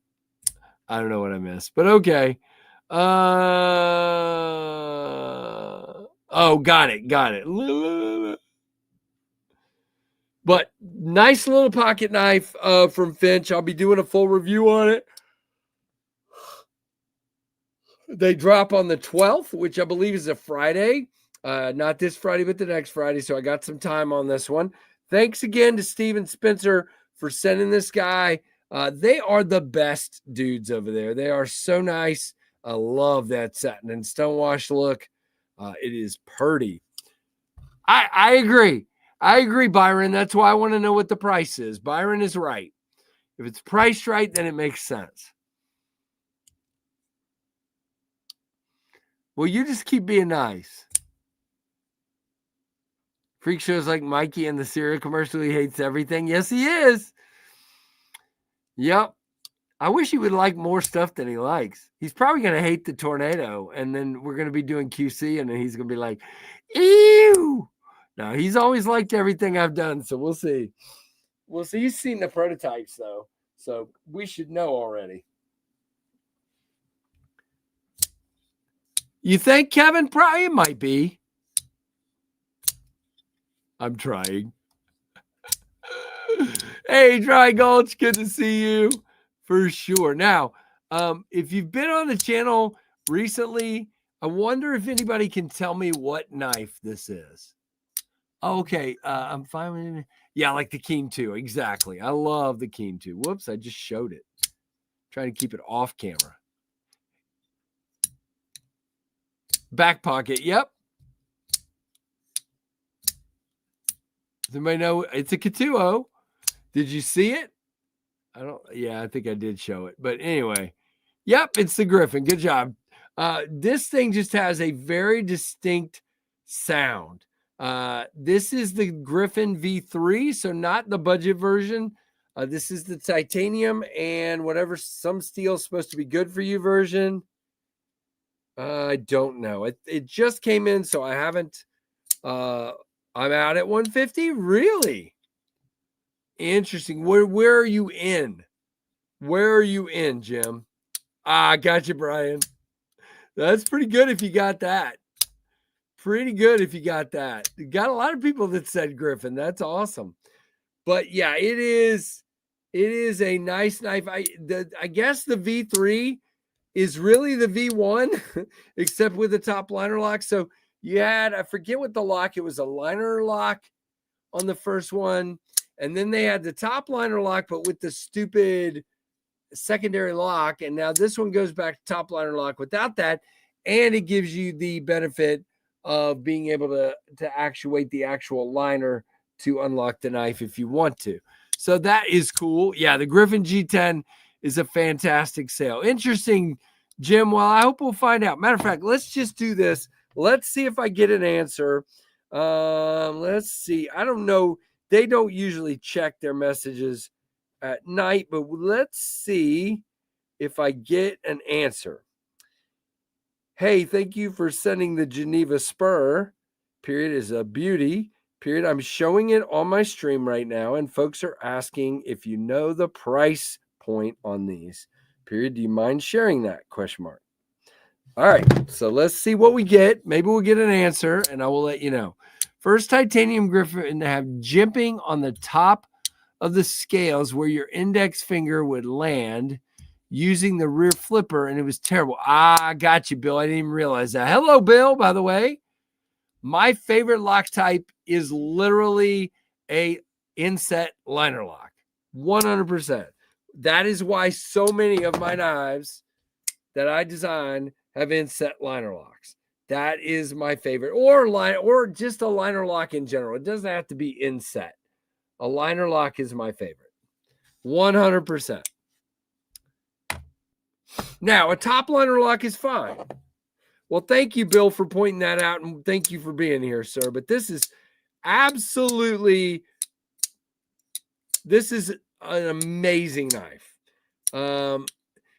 I don't know what I missed, but okay. Got it. But nice little pocket knife from Finch. I'll be doing a full review on it. They drop on the 12th, which I believe is a Friday. Not this Friday, but the next Friday. So I got some time on this one. Thanks again to Steven Spencer for sending this guy. They are the best dudes over there. They are so nice. I love that satin and stonewash look. It is pretty. I agree. I agree, Byron. That's why I want to know what the price is. Byron is right. If it's priced right, then it makes sense. Well, you just keep being nice. Freak shows like Mikey and the cereal commercial. He hates everything. Yes, he is. Yep. I wish he would like more stuff than he likes. He's probably going to hate the tornado. And then we're going to be doing QC. And then he's going to be like, ew. No, he's always liked everything I've done. So we'll see. We'll see. He's seen the prototypes, though. So we should know already. You think, Kevin? Probably it might be. I'm trying. Hey, Dry Gulch, good to see you for sure. Now, if you've been on the channel recently, I wonder if anybody can tell me what knife this is. Okay, I'm fine with it. Yeah, like the Keen 2. Exactly. I love the Keen 2. Whoops, I just showed it. Trying to keep it off camera. Back pocket. Yep. Does anybody know? It's a Katuo. Did you see it? I think I did show it. But anyway, yep, it's the Griffin. Good job. This thing just has a very distinct sound. This is the Griffin V3, so not the budget version. This is the titanium and whatever, some steel is supposed to be good for you version. I don't know. It just came in, so I haven't. I'm out at 150. Really interesting. Where are you in? Where are you in, Jim? Got you, Brian. That's pretty good if you got that. Pretty good if you got that. You got a lot of people that said Griffin. That's awesome. But yeah, it is a nice knife. I guess the V3 is really the V1, except with the top liner lock. So you had, I forget what the lock, it was a liner lock on the first one. And then they had the top liner lock, but with the stupid secondary lock. And now this one goes back to top liner lock without that. And it gives you the benefit of being able to actuate the actual liner to unlock the knife if you want to. So that is cool. Yeah, the Griffin G10 is a fantastic sale. Interesting, Jim. Well, I hope we'll find out. Matter of fact, let's just do this. Let's see if I get an answer. Let's see. I don't know. They don't usually check their messages at night, but let's see if I get an answer. Hey, thank you for sending the Geneva Spur. period, is a beauty, period. I'm showing it on my stream right now, and folks are asking if you know the price point on these, period. Do you mind sharing that? Question mark. All right, so let's see what we get. Maybe we'll get an answer, and I will let you know. First titanium griffin to have jimping on the top of the scales where your index finger would land using the rear flipper, and it was terrible. I got you, Bill. I didn't even realize that. Hello, Bill, by the way. My favorite lock type is literally a inset liner lock, 100%. That is why so many of my knives that I design have inset liner locks. That is my favorite, or just a liner lock in general. It doesn't have to be inset. A liner lock is my favorite, 100%. Now, a top liner lock is fine. Well, thank you, Bill, for pointing that out, and thank you for being here, sir. But this is absolutely, this is an amazing knife.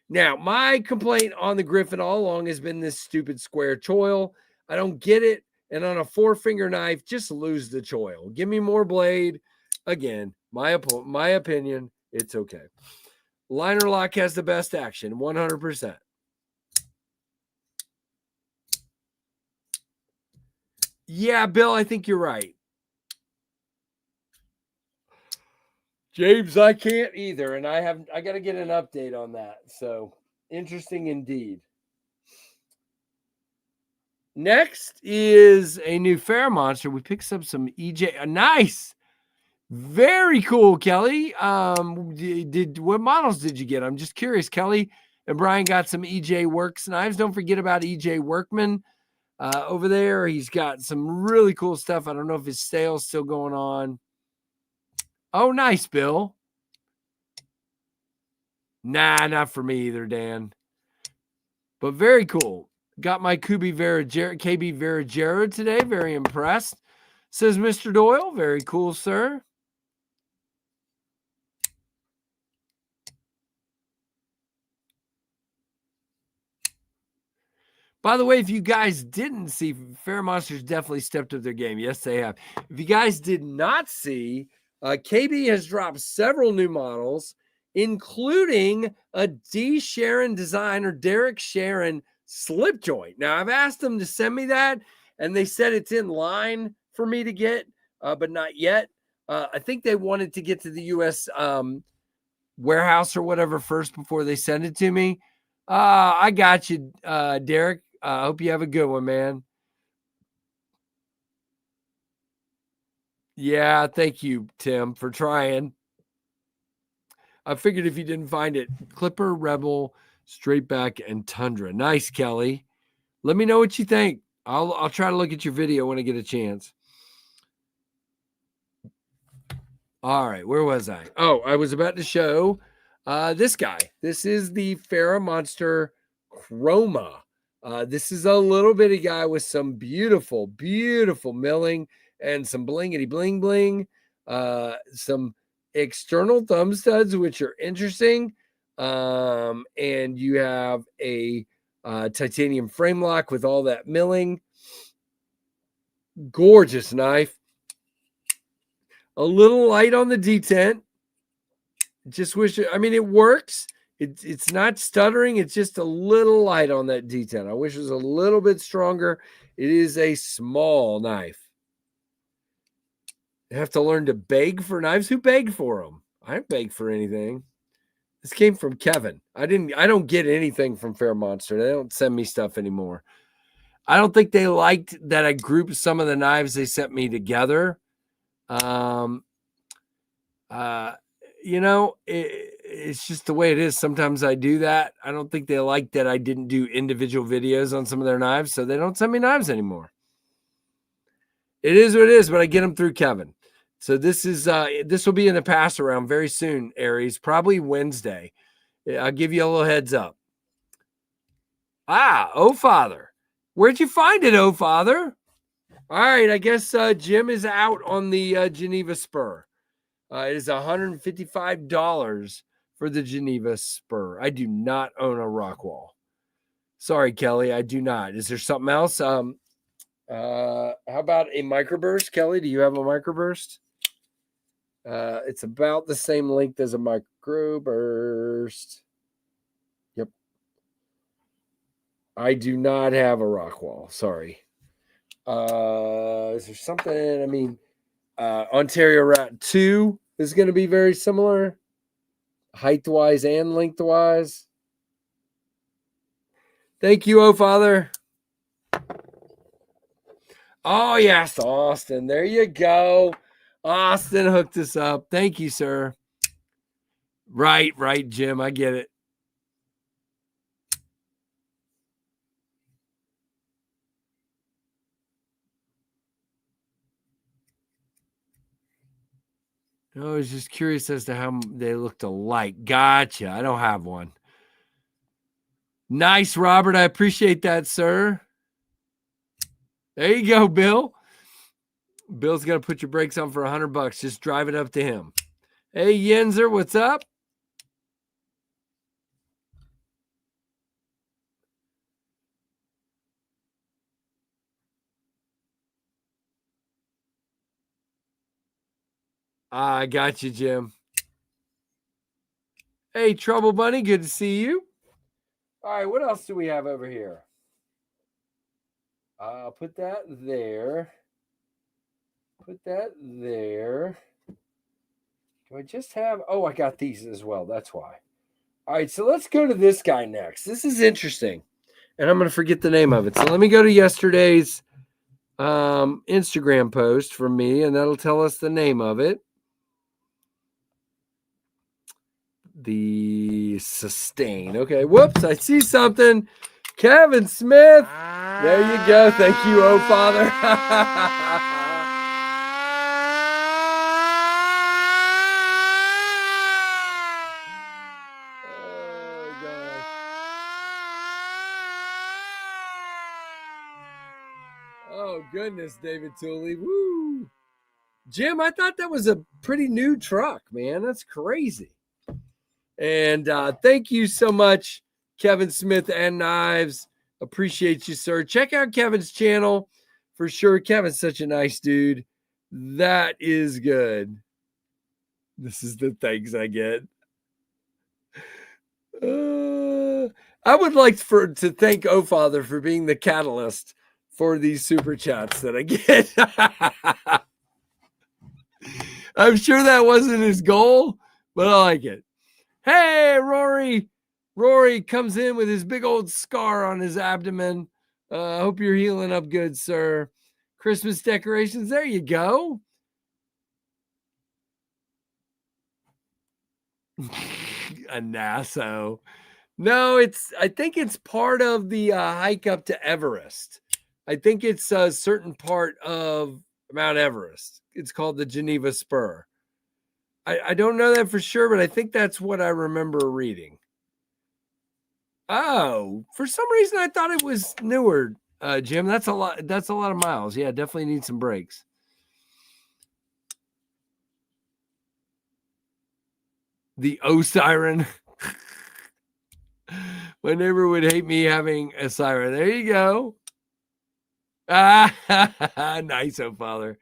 Now, my complaint on the Griffin all along has been this stupid square choil. I don't get it. And on a 4-finger knife, just lose the choil. Give me more blade. Again, my opinion, it's okay. Liner lock has the best action, 100%. Yeah, Bill, I think you're right. James, I can't either, and I got to get an update on that. So interesting indeed. Next is a new Fair Monster. We picked up some EJ. Nice, very cool, Kelly. What models did you get? I'm just curious. Kelly and Brian got some EJ Works knives. Don't forget about EJ Workman over there. He's got some really cool stuff. I don't know if his sale's still going on. Oh, nice, Bill. Nah, not for me either, Dan. But very cool. Got my KB Veragero today. Very impressed. Says Mr. Doyle. Very cool, sir. By the way, if you guys didn't see, Fair Monsters definitely stepped up their game. Yes, they have. If you guys did not see, KB has dropped several new models, including a D. Sharon design or Derek Sharon slip joint. Now, I've asked them to send me that, and they said it's in line for me to get, but not yet. I think they wanted to get to the U.S. Warehouse or whatever first before they send it to me. I got you, Derek. I hope you have a good one, man. Yeah, thank you, Tim, for trying. I figured if you didn't find it, Clipper, Rebel, Straight Back, and Tundra. Nice, Kelly. Let me know what you think. I'll try to look at your video when I get a chance. All right, where was I? Oh, I was about to show this guy. This is the Farrah Monster Chroma. This is a little bitty guy with some beautiful, beautiful milling and some blingity bling bling. Some external thumb studs, which are interesting. And you have a titanium frame lock with all that milling. Gorgeous knife. A little light on the detent. Just wish it, I mean, it works. It's not stuttering. It's just a little light on that detent. I wish it was a little bit stronger. It is a small knife. You have to learn to beg for knives. Who begged for them? I didn't beg for anything. This came from Kevin. I don't get anything from Fair Monster. They don't send me stuff anymore. I don't think they liked that I grouped some of the knives they sent me together. You know, it's just the way it is. Sometimes I do that. I don't think they like that I didn't do individual videos on some of their knives, so they don't send me knives anymore. It is what it is, but I get them through Kevin. So this will be in the pass around very soon, Aries, probably Wednesday. I'll give you a little heads up. Oh, Father. Where'd you find it, oh, Father? All right, I guess Jim is out on the Geneva Spur. It is $155 for the Geneva Spur. I do not own a Rockwall. Sorry, Kelly, I do not. Is there something else? How about a microburst? Kelly, do you have a microburst? It's about the same length as a microburst. Yep. I do not have a rock wall. Sorry. Is there something? I mean, Ontario Rat 2 is going to be very similar, height-wise and lengthwise. Thank you, oh Father. Oh, yes, Austin. There you go. Austin hooked us up. Thank you, sir. Right, Jim. I get it. I was just curious as to how they looked alike. Gotcha. I don't have one. Nice, Robert. I appreciate that, sir. There you go, Bill. Bill's going to put your brakes on for $100. Just drive it up to him. Hey, Yenzer, what's up? I got you, Jim. Hey, Trouble Bunny, good to see you. All right, what else do we have over here? I'll put that there. Put that there. Do I just have... Oh, I got these as well. That's why. All right, so let's go to this guy next. This is interesting. And I'm going to forget the name of it. So let me go to yesterday's Instagram post from me, and that'll tell us the name of it. The Sustain. Okay, whoops, I see something. Kevin Smith. There you go. Thank you, oh Father. Oh, God. Oh, goodness, David Tooley. Woo. Jim, I thought that was a pretty new truck, man. That's crazy. And thank you so much, Kevin Smith and Knives. Appreciate you, sir. Check out Kevin's channel for sure. Kevin's such a nice dude. That is good. This is the thanks I get. I would like to thank O Father for being the catalyst for these super chats that I get. I'm sure that wasn't his goal, but I like it. Hey, Rory. Rory comes in with his big old scar on his abdomen. I hope you're healing up good, sir. Christmas decorations. There you go. A Nassau. No, I think it's part of the hike up to Everest. I think it's a certain part of Mount Everest. It's called the Geneva Spur. I don't know that for sure, but I think that's what I remember reading. Oh, for some reason I thought it was newer, Jim. That's a lot of miles. Yeah, definitely need some brakes. The O siren. My neighbor would hate me having a siren. There you go. Nice, oh Father.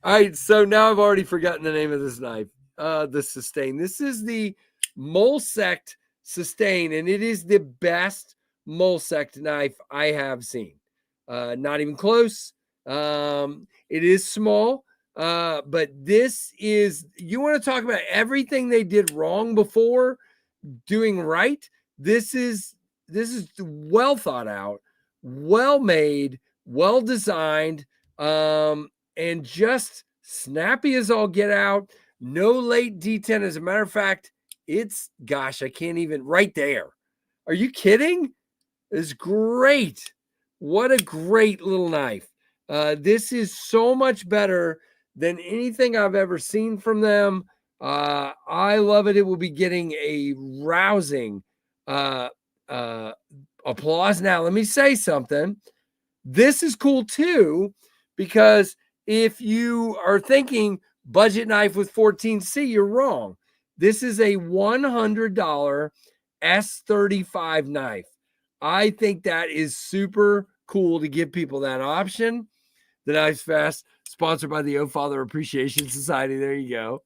All right, so now I've already forgotten the name of this knife. The Sustain. This is the Molesect Sustain, and it is the best Molesect knife I have seen. Not even close. It is small, but this is, you want to talk about everything they did wrong before doing right. This is well thought out, well made, well designed, and just snappy as all get out. No late D10. As a matter of fact, it's, gosh, I can't even, right there. Are you kidding? It's great. What a great little knife. This is so much better than anything I've ever seen from them. I love it. It will be getting a rousing applause. Now, let me say something. This is cool too, because if you are thinking budget knife with 14C, you're wrong. This is a $100 S35 knife. I think that is super cool to give people that option. The Knives Fast, sponsored by the O Father Appreciation Society. There you go.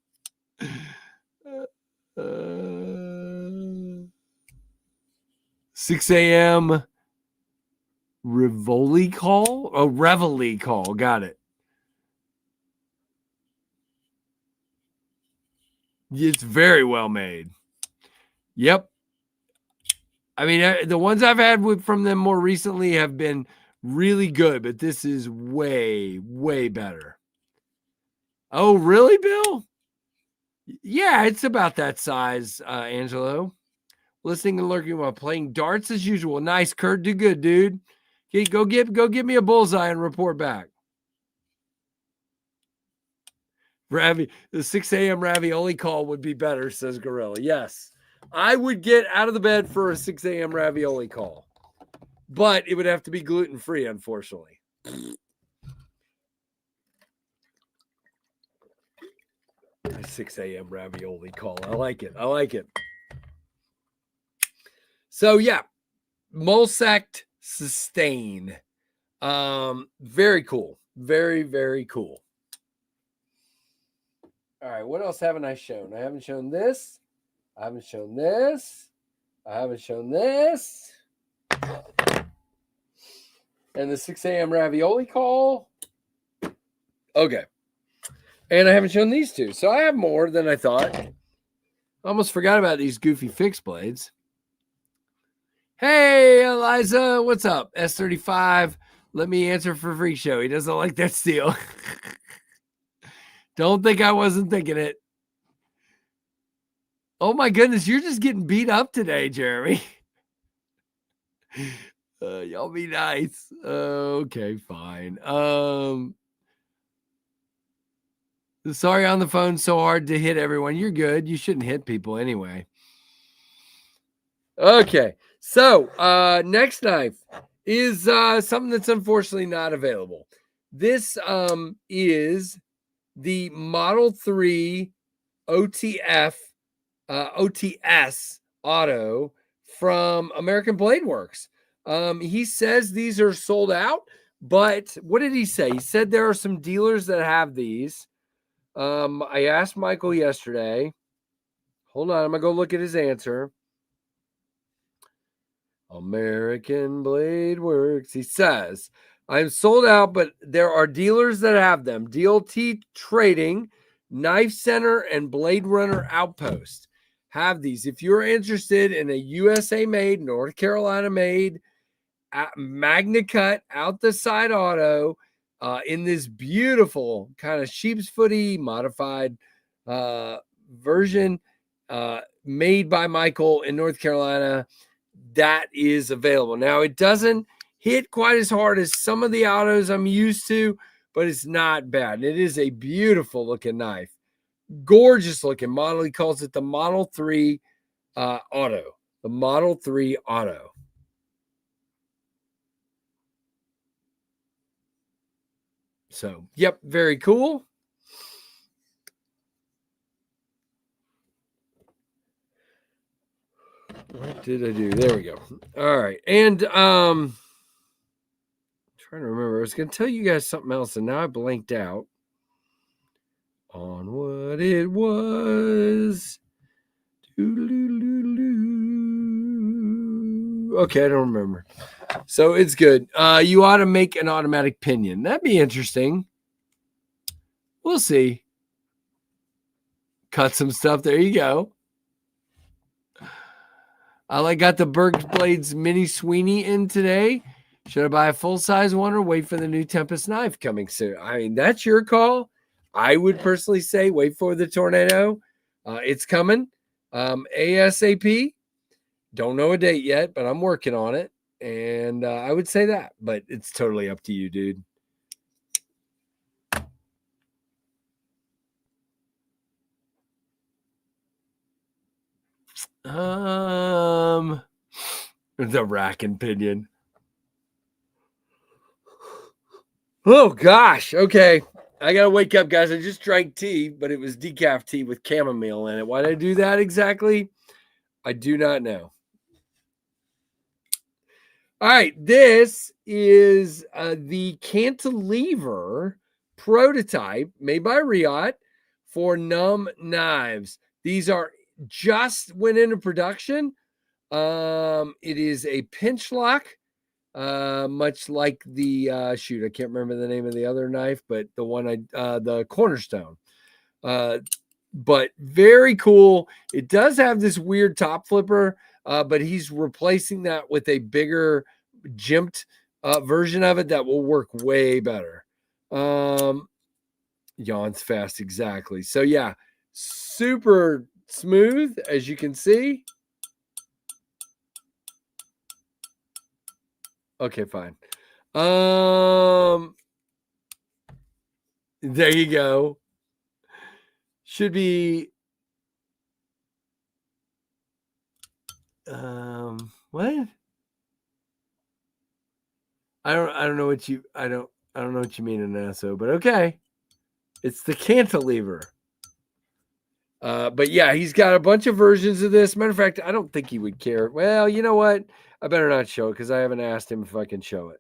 6 a.m. Rivoli call? Oh, Reveille call. Got it. It's very well made. Yep. I mean, the ones I've had from them more recently have been really good, but this is way, way better. Oh, really, Bill? Yeah, it's about that size, Angelo. Listening and lurking while playing darts as usual. Nice, Kurt. Do good, dude. Okay, go give me a bullseye and report back. The 6 a.m. ravioli call would be better, says Gorilla. Yes, I would get out of the bed for a 6 a.m. ravioli call, but it would have to be gluten-free, unfortunately. A 6 a.m. ravioli call. I like it. I like it. So, yeah, Mulsect Sustain. Very cool. Very, very cool. All right, what else haven't I shown? I haven't shown this. I haven't shown this. I haven't shown this. And the 6 a.m. ravioli call. Okay. And I haven't shown these two. So I have more than I thought. I almost forgot about these goofy fixed blades. Hey, Eliza, what's up? S35. Let me answer for Freak Show. He doesn't like that steel. Don't think I wasn't thinking it. Oh my goodness, you're just getting beat up today, Jeremy. Y'all be nice. Okay, fine. Sorry on the phone, so hard to hit everyone. You're good. You shouldn't hit people anyway. Okay, so next knife is something that's unfortunately not available. This is the Model 3 OTS Auto from American Blade Works. He says these are sold out, but what did he say? He said there are some dealers that have these. I asked Michael yesterday. Hold on, I'm going to go look at his answer. American Blade Works. He says, I'm sold out, but there are dealers that have them. DLT Trading, Knife Center, and Blade Runner Outpost have these. If you're interested in a USA made, North Carolina made, Magna Cut, out the side auto, in this beautiful kind of sheep's footy modified version made by Michael in North Carolina, that is available. Now, it doesn't hit quite as hard as some of the autos I'm used to, but it's not bad. It is a beautiful looking knife. Gorgeous looking model. He calls it the Model 3 Auto. The Model 3 Auto. So, yep, very cool. What did I do? There we go. All right. And trying to remember. I was going to tell you guys something else, and now I blanked out on what it was. Okay, I don't remember. So it's good. You ought to make an automatic pinion. That'd be interesting. We'll see. Cut some stuff. There you go. I got the Berg Blades Mini Sweeney in today. Should I buy a full-size one or wait for the new Tempest knife coming soon? I mean, that's your call. I would personally say wait for the Tornado. It's coming. ASAP. Don't know a date yet, but I'm working on it. And I would say that, but it's totally up to you, dude. The rack and pinion. Oh gosh. Okay. I gotta wake up, guys. I just drank tea, but it was decaf tea with chamomile in it. Why did I do that exactly? I do not know. All right, this is the cantilever prototype made by Riot for Numb Knives. These are just went into production. It is a pinch lock, much like the I can't remember the name of the other knife, but the one the Cornerstone. But very cool. It does have this weird top flipper, but he's replacing that with a bigger jimped version of it that will work way better. Yawns fast, exactly. So yeah, super smooth, as you can see. Okay, fine. There you go. Should be what? I don't know what you I don't know what you mean in ASO, but okay. It's the cantilever. But yeah, he's got a bunch of versions of this. Matter of fact, I don't think he would care. Well, you know what? I better not show it because I haven't asked him if I can show it.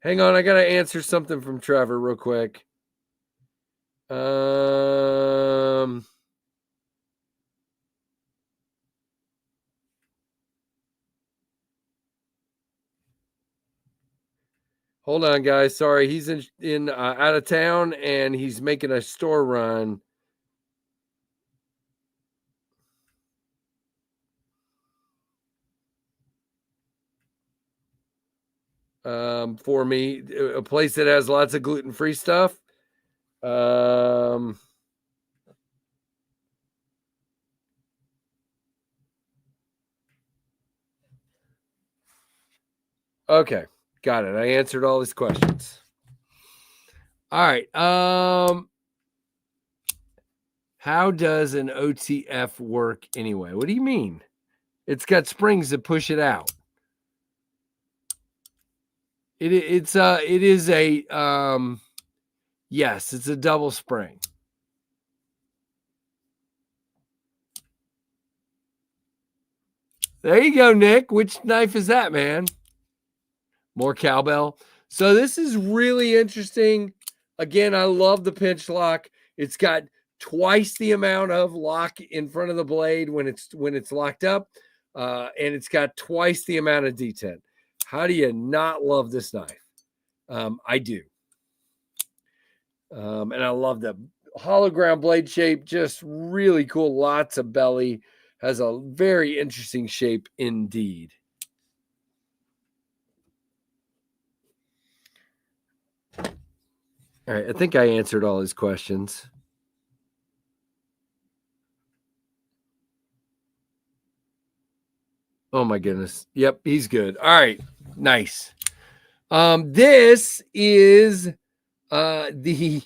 Hang on, I gotta answer something from Trevor real quick. Hold on, guys. Sorry, he's in out of town and he's making a store run. For me, a place that has lots of gluten-free stuff. Okay, got it. I answered all his questions. All right. How does an OTF work anyway? What do you mean? It's got springs that push it out. It is a yes, it's a double spring. There you go, Nick. Which knife is that, man? More cowbell. So this is really interesting. Again, I love the pinch lock. It's got twice the amount of lock in front of the blade when it's locked up, and it's got twice the amount of detent. How do you not love this knife? I do. And I love the hollow ground blade shape. Just really cool. Lots of belly. Has a very interesting shape indeed. All right, I think I answered all his questions. Oh my goodness. Yep, he's good. All right, nice. This is the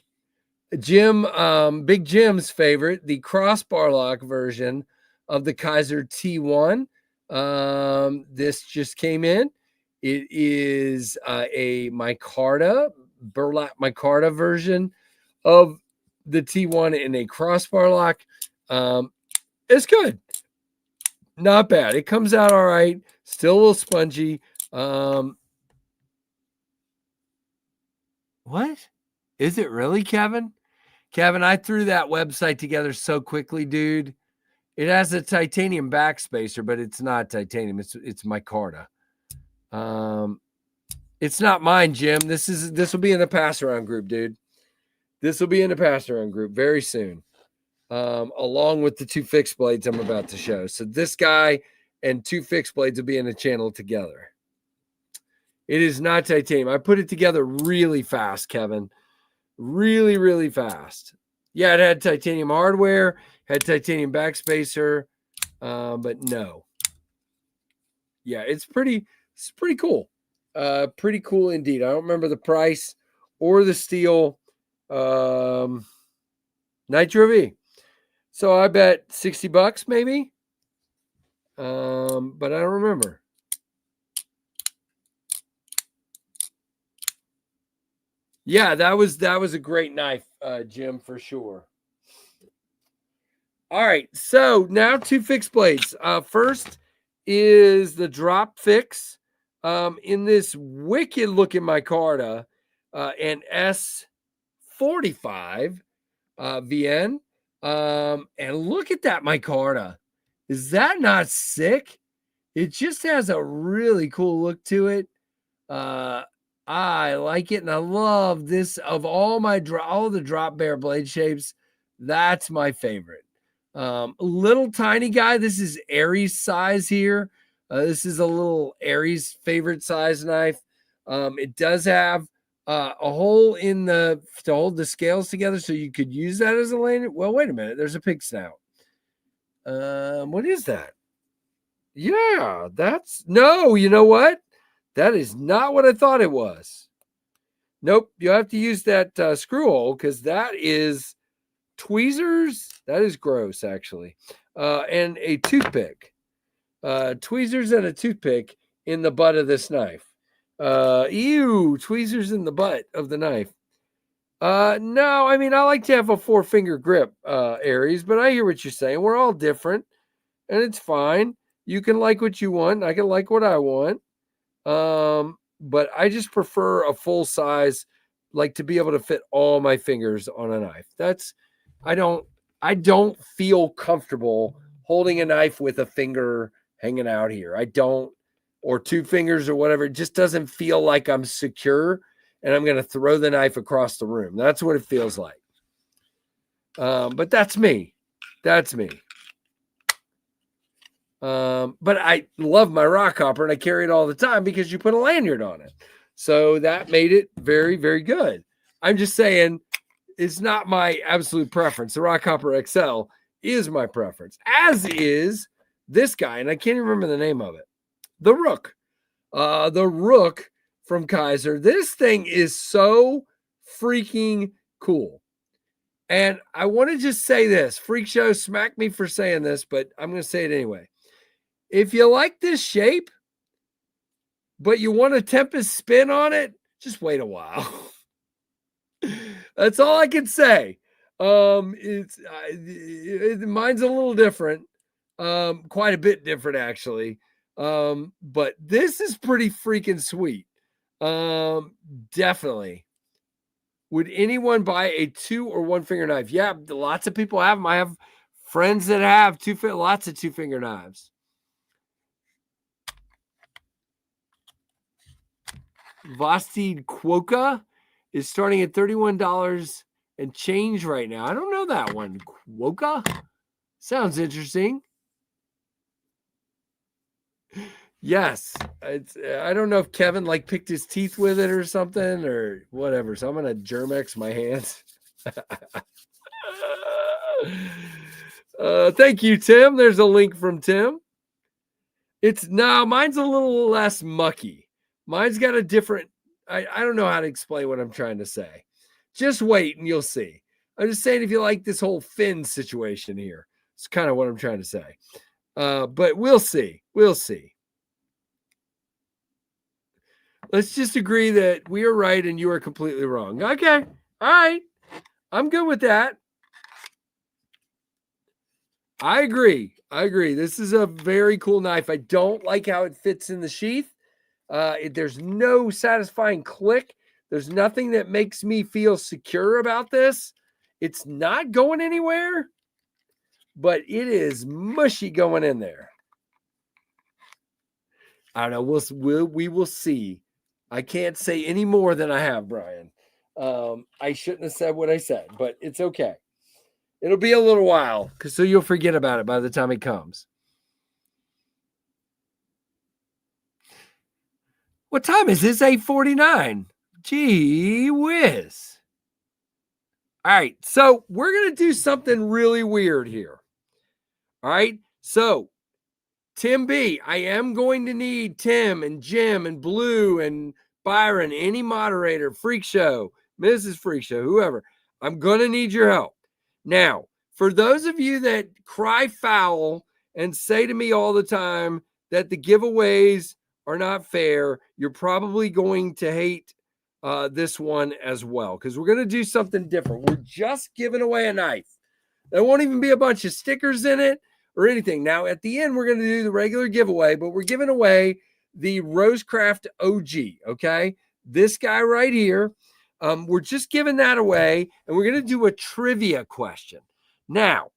Big Jim's favorite, the crossbar lock version of the Kaiser T1. This just came in. It is a micarta, burlap micarta version of the T1 in a crossbar lock. It's good. Not bad. It comes out all right. Still a little spongy. What? Is it really, Kevin? Kevin, I threw that website together so quickly, dude. It has a titanium backspacer, but it's not titanium. It's micarta. It's not mine, Jim. This will be in the pass around group, dude. This will be in the pass around group very soon. Along with the two fixed blades I'm about to show. So this guy and two fixed blades will be in the channel together. It is not titanium. I put it together really fast, Kevin. Really, really fast. Yeah, it had titanium hardware, had titanium backspacer, but no. Yeah, it's pretty cool. Pretty cool indeed. I don't remember the price or the steel. Nitro V. So I bet $60 maybe. But I don't remember. Yeah, that was a great knife, Jim, for sure. All right, so now 2 fixed blades. First is the drop fix in this wicked looking micarta, an S45 VN. And look at that micarta. Is that not sick? It just has a really cool look to it. I like it, and I love this. Of all the drop bear blade shapes, that's my favorite. Little tiny guy. This is Aries size here. This is a little Aries favorite size knife. It does have a hole in to hold the scales together, so you could use that as a lanyard. Well, wait a minute. There's a pig snout. What is that? Yeah, no. You know what? That is not what I thought it was. Nope. You have to use that screw hole because that is tweezers. That is gross, actually. And a toothpick. Tweezers and a toothpick in the butt of this knife. Ew, tweezers in the butt of the knife. No, I mean, I like to have a 4-finger grip, Aries, but I hear what you're saying. We're all different, and it's fine. You can like what you want. I can like what I want. But I just prefer a full size, like to be able to fit all my fingers on a knife. I don't feel comfortable holding a knife with a finger hanging out here. I don't, or 2 fingers or whatever. It just doesn't feel like I'm secure and I'm going to throw the knife across the room. That's what it feels like. But that's me. That's me. But I love my rock hopper and I carry it all the time because you put a lanyard on it. So that made it very, very good. I'm just saying it's not my absolute preference. The rock hopper XL is my preference, as is this guy. And I can't even remember the name of it. The Rook. The Rook from Kaiser. This thing is so freaking cool. And I want to just say this. Freak Show smacked me for saying this, but I'm going to say it anyway. If you like this shape, but you want a Tempest spin on it, just wait a while. That's all I can say. Mine's a little different, quite a bit different actually. But this is pretty freaking sweet. Definitely. Would anyone buy a 2 or 1 finger knife? Yeah, lots of people have them. I have friends that have lots of 2 finger knives. Vosteed Quokka is starting at $31 and change right now. I don't know that one. Quokka? Sounds interesting. Yes. I don't know if Kevin picked his teeth with it or something or whatever. So I'm going to Germex my hands. Thank you, Tim. There's a link from Tim. Mine's a little less mucky. Mine's got a different, I don't know how to explain what I'm trying to say. Just wait and you'll see. I'm just saying if you like this whole fin situation here, it's kind of what I'm trying to say. But we'll see. We'll see. Let's just agree that we are right and you are completely wrong. Okay. All right. I'm good with that. I agree. This is a very cool knife. I don't like how it fits in the sheath. There's no satisfying click. There's nothing that makes me feel secure about this. It's not going anywhere, but it is mushy going in there. I don't know. We will see. I can't say any more than I have, Brian. I shouldn't have said what I said, but it's okay. It'll be a little while, so you'll forget about it by the time it comes. What time is this? 8:49. Gee whiz. All right, so we're going to do something really weird here. All right, so Tim B, I am going to need Tim and Jim and Blue and Byron, any moderator, Freak Show, Mrs. Freak Show, whoever. I'm going to need your help. Now, for those of you that cry foul and say to me all the time that the giveaways are not fair, you're probably going to hate this one as well, because we're going to do something different. We're just giving away a knife. There won't even be a bunch of stickers in it or anything. Now, at the end, we're going to do the regular giveaway, but we're giving away the Rosecraft OG, okay? This guy right here. We're just giving that away, and we're going to do a trivia question. Now,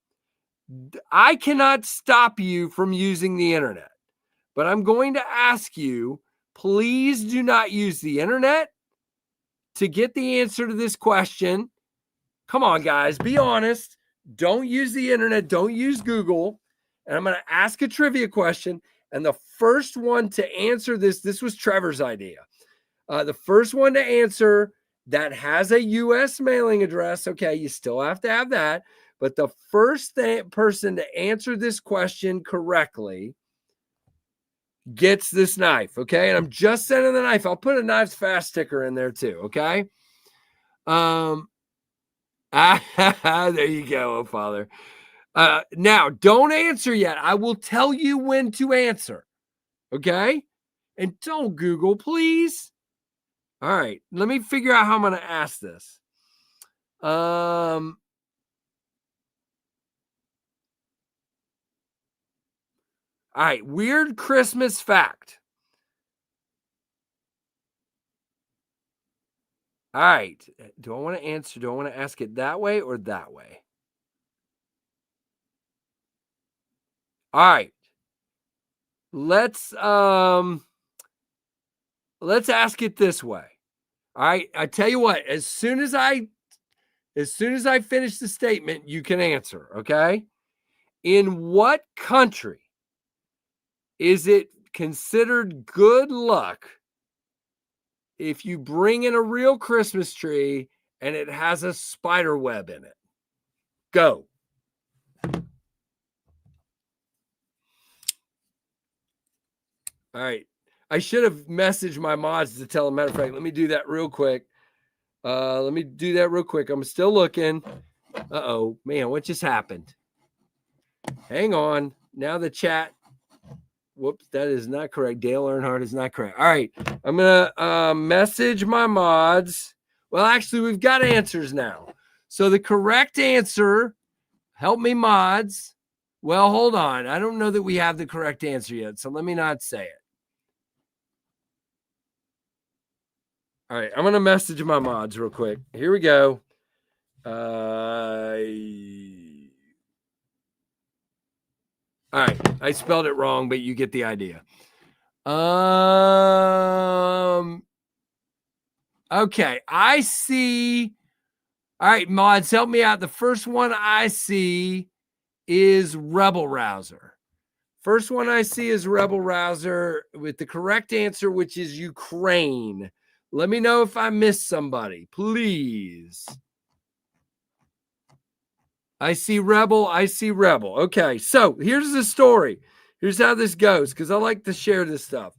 I cannot stop you from using the internet, but I'm going to ask you, please do not use the internet to get the answer to this question. Come on, guys, be honest. Don't use the internet. Don't use Google. And I'm going to ask a trivia question. And the first one to answer this was Trevor's idea. The first one to answer that has a U.S. mailing address, okay, you still have to have that. But the first person to answer this question correctly gets this knife, okay? And I'm just sending the knife. I'll put a Knives Fast sticker in there too, okay? There you go, oh Father. Now, don't answer yet. I will tell you when to answer, okay? And don't Google, please. All right, let me figure out how I'm going to ask this. All right, weird Christmas fact. All right, do I want to answer? Do I want to ask it that way or that way? All right, let's ask it this way. All right, I tell you what, as soon as I finish the statement, you can answer, okay? In what country is it considered good luck if you bring in a real Christmas tree and it has a spider web in it? Go. All right. I should have messaged my mods to tell them. Matter of fact, let me do that real quick. I'm still looking. Uh-oh, man, what just happened? Hang on. Now the chat. Whoops, that is not correct. Dale Earnhardt is not correct. All right, I'm going to message my mods. Well, actually, we've got answers now. So the correct answer, help me mods. Well, hold on. I don't know that we have the correct answer yet, so let me not say it. All right, I'm going to message my mods real quick. Here we go. All right, I spelled it wrong, but you get the idea. Okay, I see. All right, mods, help me out. The first one I see is Rebel Rouser. First one I see is Rebel Rouser with the correct answer, which is Ukraine. Let me know if I missed somebody, please. I see Rebel. Okay, so here's the story. Here's how this goes, because I like to share this stuff.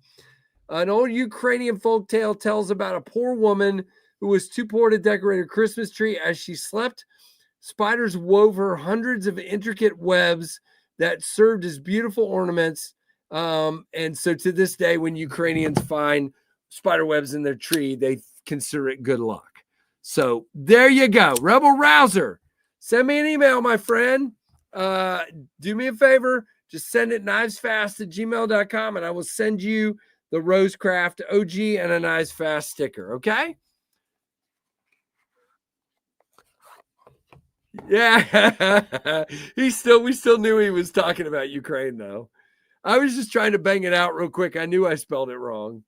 An old Ukrainian folktale tells about a poor woman who was too poor to decorate her Christmas tree. As she slept, spiders wove her hundreds of intricate webs that served as beautiful ornaments. And so to this day, when Ukrainians find spider webs in their tree, they consider it good luck. So there you go. Rebel Rouser. Send me an email, my friend. Do me a favor. Just send it knivesfast@gmail.com, and I will send you the Rosecraft OG and a Knives Fast sticker, okay? Yeah. we still knew he was talking about Ukraine, though. I was just trying to bang it out real quick. I knew I spelled it wrong.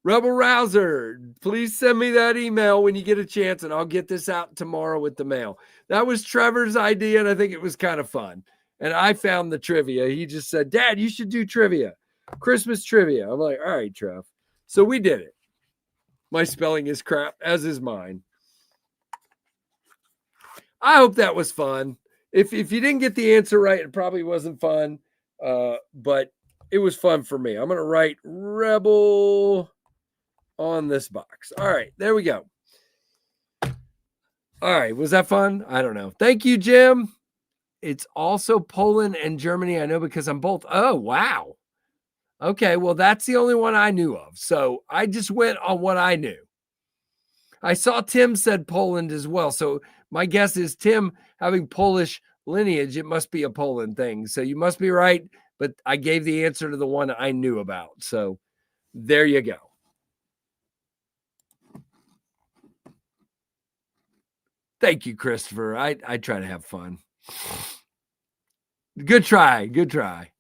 Rebel Rouser, please send me that email when you get a chance, and I'll get this out tomorrow with the mail. That was Trevor's idea, and I think it was kind of fun. And I found the trivia. He just said, Dad, you should do trivia, Christmas trivia. I'm like, all right, Trev. So we did it. My spelling is crap, as is mine. I hope that was fun. If you didn't get the answer right, it probably wasn't fun, but it was fun for me. I'm going to write Rebel on this box. All right, there we go. All right, was that fun? I don't know. Thank you, Jim. It's also Poland and Germany. I know because I'm both. Oh, wow. Okay, well, that's the only one I knew of. So I just went on what I knew. I saw Tim said Poland as well. So my guess is Tim having Polish lineage, it must be a Poland thing. So you must be right, but I gave the answer to the one I knew about. So there you go. Thank you, Christopher. I try to have fun. Good try. Good try.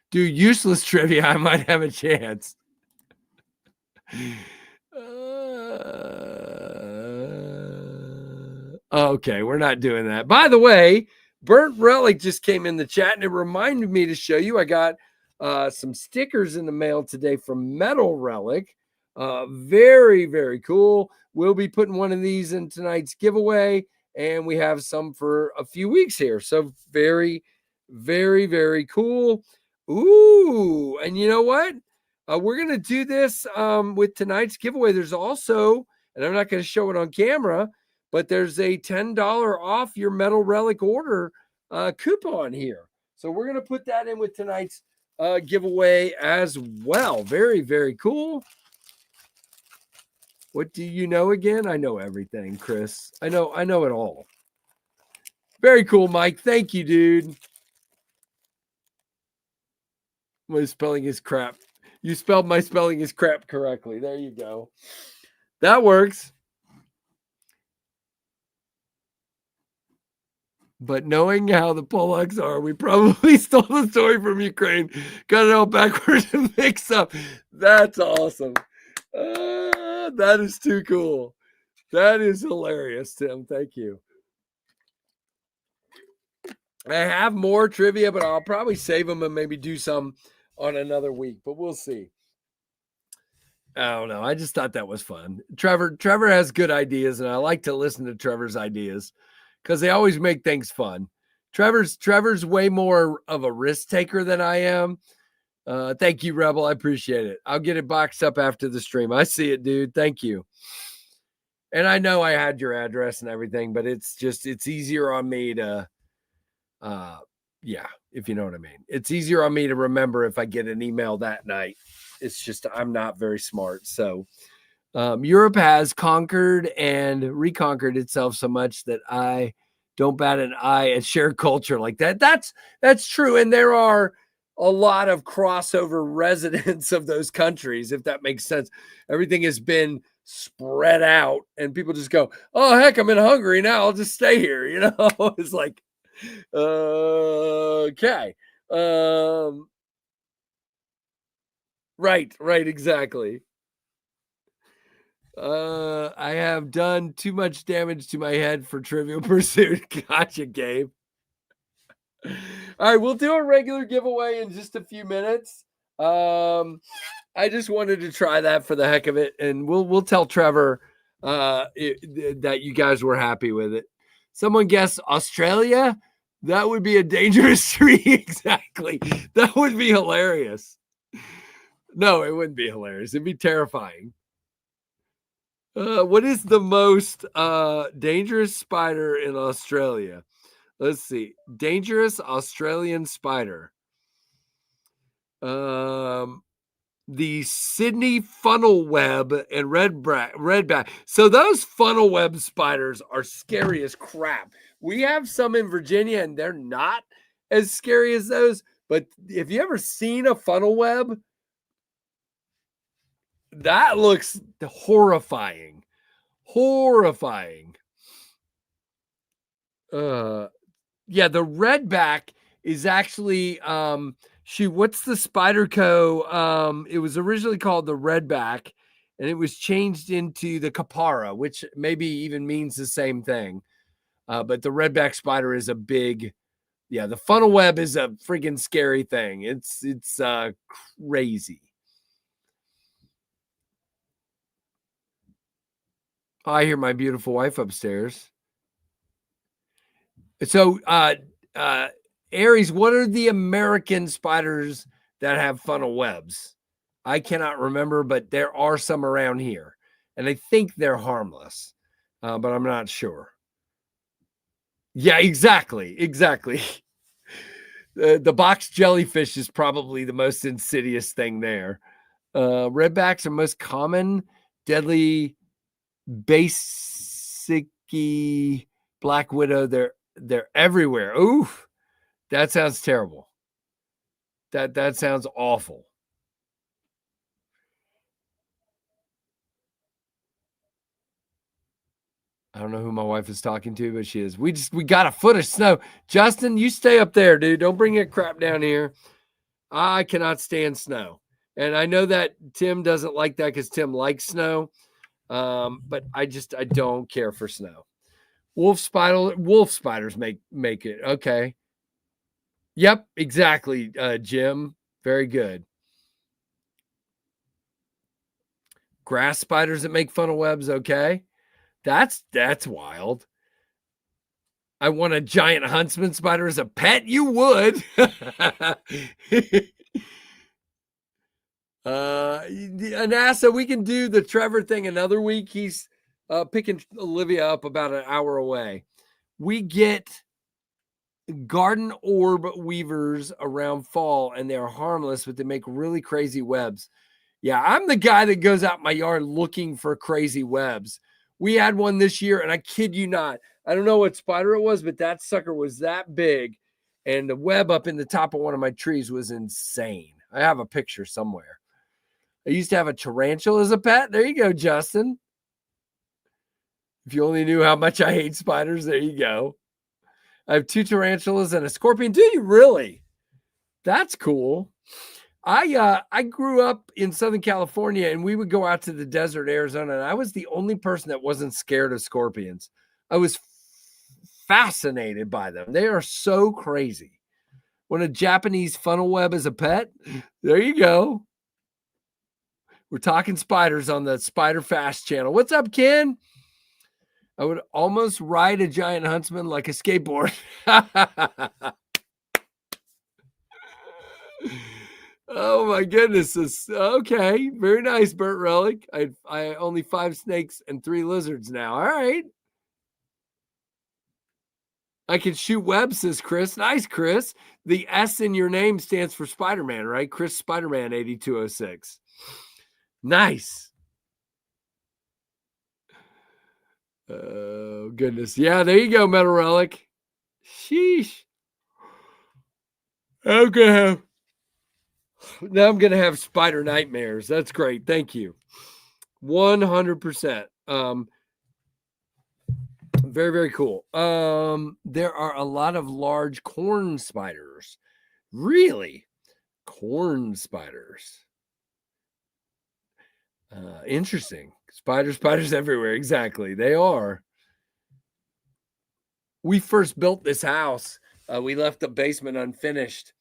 Do useless trivia. I might have a chance. Okay, we're not doing that. By the way, Burnt Relic just came in the chat and it reminded me to show you. I got some stickers in the mail today from Metal Relic. Very, very cool. We'll be putting one of these in tonight's giveaway, and we have some for a few weeks here. So very, very, very cool. Ooh, and you know what? We're going to do this with tonight's giveaway. There's also, and I'm not going to show it on camera, but there's a $10 off your Metal Relic order coupon here. So we're going to put that in with tonight's giveaway as well. Very, very cool. What do you know again? I know everything, Chris. I know it all. Very cool, Mike. Thank you, dude. My spelling is crap. You spelled my spelling is crap correctly. There you go. That works. But knowing how the Polacks are, we probably stole the story from Ukraine, got it all backwards and mixed up. That's awesome. That is too cool. That is hilarious, Tim. Thank you. I have more trivia, but I'll probably save them and maybe do some on another week, but we'll see. I don't know. I just thought that was fun. Trevor has good ideas, and I like to listen to Trevor's ideas because they always make things fun. Trevor's way more of a risk taker than I am. Thank you, Rebel. I appreciate it. I'll get it boxed up after the stream. I see it, dude. Thank you. And I know I had your address and everything, but it's easier on me to, if you know what I mean. It's easier on me to remember if I get an email that night. It's just, I'm not very smart. So Europe has conquered and reconquered itself so much that I don't bat an eye at shared culture like that. That's true. And there are a lot of crossover residents of those countries, if that makes sense. Everything has been spread out and people just go, oh, heck, I'm in Hungary now. I'll just stay here. You know, it's like, okay. Right, exactly. I have done too much damage to my head for Trivial Pursuit. Gotcha, Gabe. All right, we'll do a regular giveaway in just a few minutes. I just wanted to try that for the heck of it, and we'll tell Trevor that you guys were happy with it. Someone guessed Australia. That would be a dangerous tree. Exactly. That would be hilarious. No, it wouldn't be hilarious. It'd be terrifying. What is the most dangerous spider in Australia? Let's see. Dangerous Australian spider. The Sydney funnel web and redback. So those funnel web spiders are scary as crap. We have some in Virginia and they're not as scary as those. But have you ever seen a funnel web? That looks horrifying. Horrifying. Yeah, the redback is actually what's the Spyderco? It was originally called the redback, and it was changed into the capara, which maybe even means the same thing. But the redback spider is a big, the funnel web is a freaking scary thing. It's crazy. Oh, I hear my beautiful wife upstairs. So, Aries, what are the American spiders that have funnel webs? I cannot remember, but there are some around here, and I think they're harmless, but I'm not sure. Yeah, exactly. The box jellyfish is probably the most insidious thing there. Redbacks are most common, deadly basic Black Widow. They're everywhere. Oof, that sounds terrible. That sounds awful. I don't know who my wife is talking to, but she is. We got a foot of snow. Justin, you stay up there, dude. Don't bring that crap down here. I cannot stand snow. And I know that Tim doesn't like that because Tim likes snow. But I don't care for snow. Wolf spiders make it. Okay. Yep, exactly, Jim. Very good. Grass spiders that make funnel webs. Okay. That's wild. I want a giant huntsman spider as a pet. You would. NASA, we can do the Trevor thing another week. He's picking Olivia up about an hour away. We get garden orb weavers around fall, and they're harmless, but they make really crazy webs. Yeah, I'm the guy that goes out in my yard looking for crazy webs. We had one this year, and I kid you not, I don't know what spider it was, but that sucker was that big, and the web up in the top of one of my trees was insane. I have a picture somewhere. I used to have a tarantula as a pet. There you go, Justin. If you only knew how much I hate spiders, there you go. I have 2 tarantulas and a scorpion. Do you really? That's cool. I grew up in Southern California, and we would go out to the desert, Arizona, and I was the only person that wasn't scared of scorpions. I was fascinated by them. They are so crazy. Want a Japanese funnel web as a pet? There you go. We're talking spiders on the Spider Fast channel. What's up, Ken? I would almost ride a giant huntsman like a skateboard. Oh my goodness. Okay. Very nice, Burt Relic. I only 5 snakes and 3 lizards now. All right. I can shoot webs, says Chris. Nice, Chris. The S in your name stands for Spider-Man, right? Chris Spider-Man 8206. Nice. Oh, goodness. Yeah, there you go, Metal Relic. Sheesh. Okay. Now I'm going to have spider nightmares. That's great. Thank you. 100%. Very, very cool. There are a lot of large corn spiders. Really? Corn spiders. Interesting. Spiders everywhere. Exactly. They are. We first built this house. We left the basement unfinished.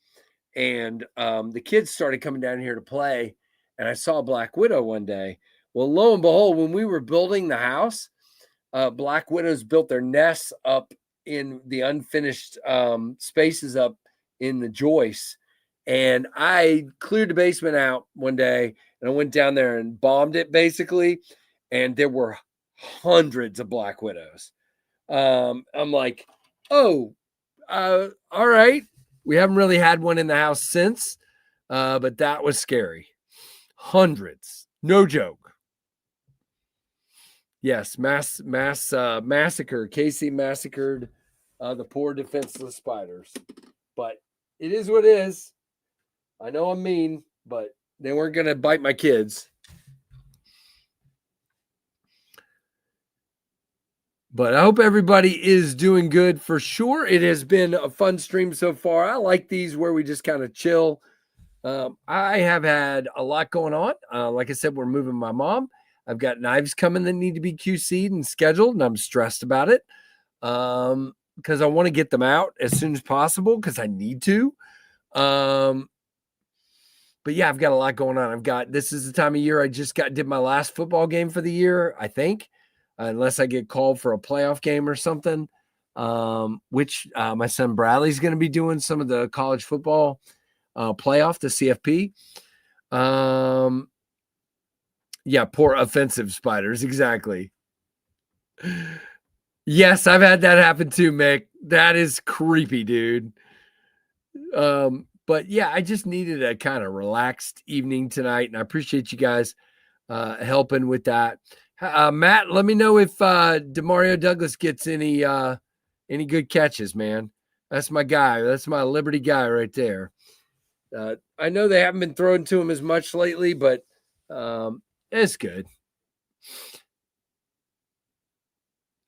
And the kids started coming down here to play, and I saw a Black Widow one day. Well, lo and behold, when we were building the house, Black Widows built their nests up in the unfinished spaces up in the joists. And I cleared the basement out one day, and I went down there and bombed it, basically. And there were hundreds of Black Widows. I'm like, oh, all right. We haven't really had one in the house since, but that was scary. Hundreds. No joke. Yes, massacre. Casey massacred the poor defenseless spiders. But it is what it is. I know I'm mean, but they weren't going to bite my kids. But I hope everybody is doing good for sure. It has been a fun stream so far. I like these where we just kind of chill. I have had a lot going on. Like I said, we're moving my mom. I've got knives coming that need to be QC'd and scheduled, and I'm stressed about it because I want to get them out as soon as possible because I need to. But yeah, I've got a lot going on. This is the time of year I just did my last football game for the year, I think. Unless I get called for a playoff game or something, which my son Bradley's going to be doing some of the college football playoff, the CFP. Yeah, poor offensive spiders. Exactly. Yes, I've had that happen too, Mick. That is creepy, dude. But yeah, I just needed a kind of relaxed evening tonight, and I appreciate you guys helping with that. Matt, let me know if Demario Douglas gets any good catches, man. That's my guy. That's my Liberty guy right there. I know they haven't been throwing to him as much lately, but it's good.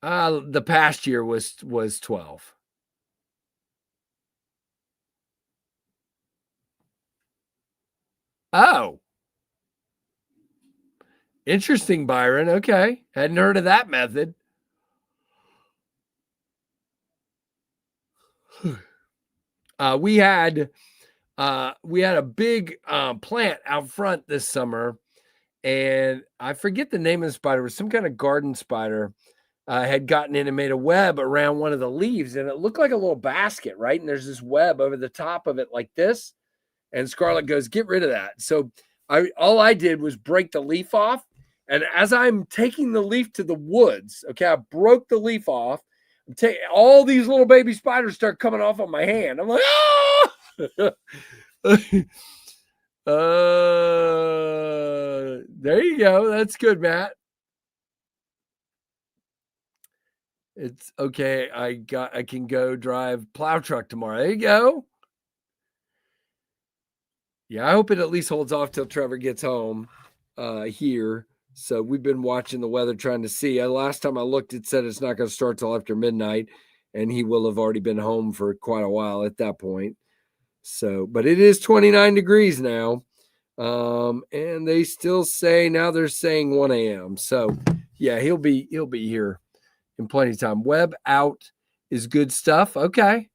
The past year was 12. Oh, interesting, Byron. Okay, hadn't heard of that method. We had a big plant out front this summer, and I forget the name of the spider. It was some kind of garden spider. Had gotten in and made a web around one of the leaves, and it looked like a little basket, right? And there's this web over the top of it like this. And Scarlett goes, "Get rid of that." So all I did was break the leaf off. And as I'm taking the leaf to the woods, okay, I broke the leaf off. All these little baby spiders start coming off on my hand. I'm like, "Ah!" There you go. That's good, Matt. It's okay. I can go drive plow truck tomorrow. There you go. Yeah, I hope it at least holds off till Trevor gets home here. So we've been watching the weather, trying to see. Last time I looked, it said it's not going to start till after midnight, and he will have already been home for quite a while at that point. So, but it is 29 degrees now, and they still say now they're saying 1 a.m. So, yeah, he'll be here in plenty of time. Web out is good stuff. Okay,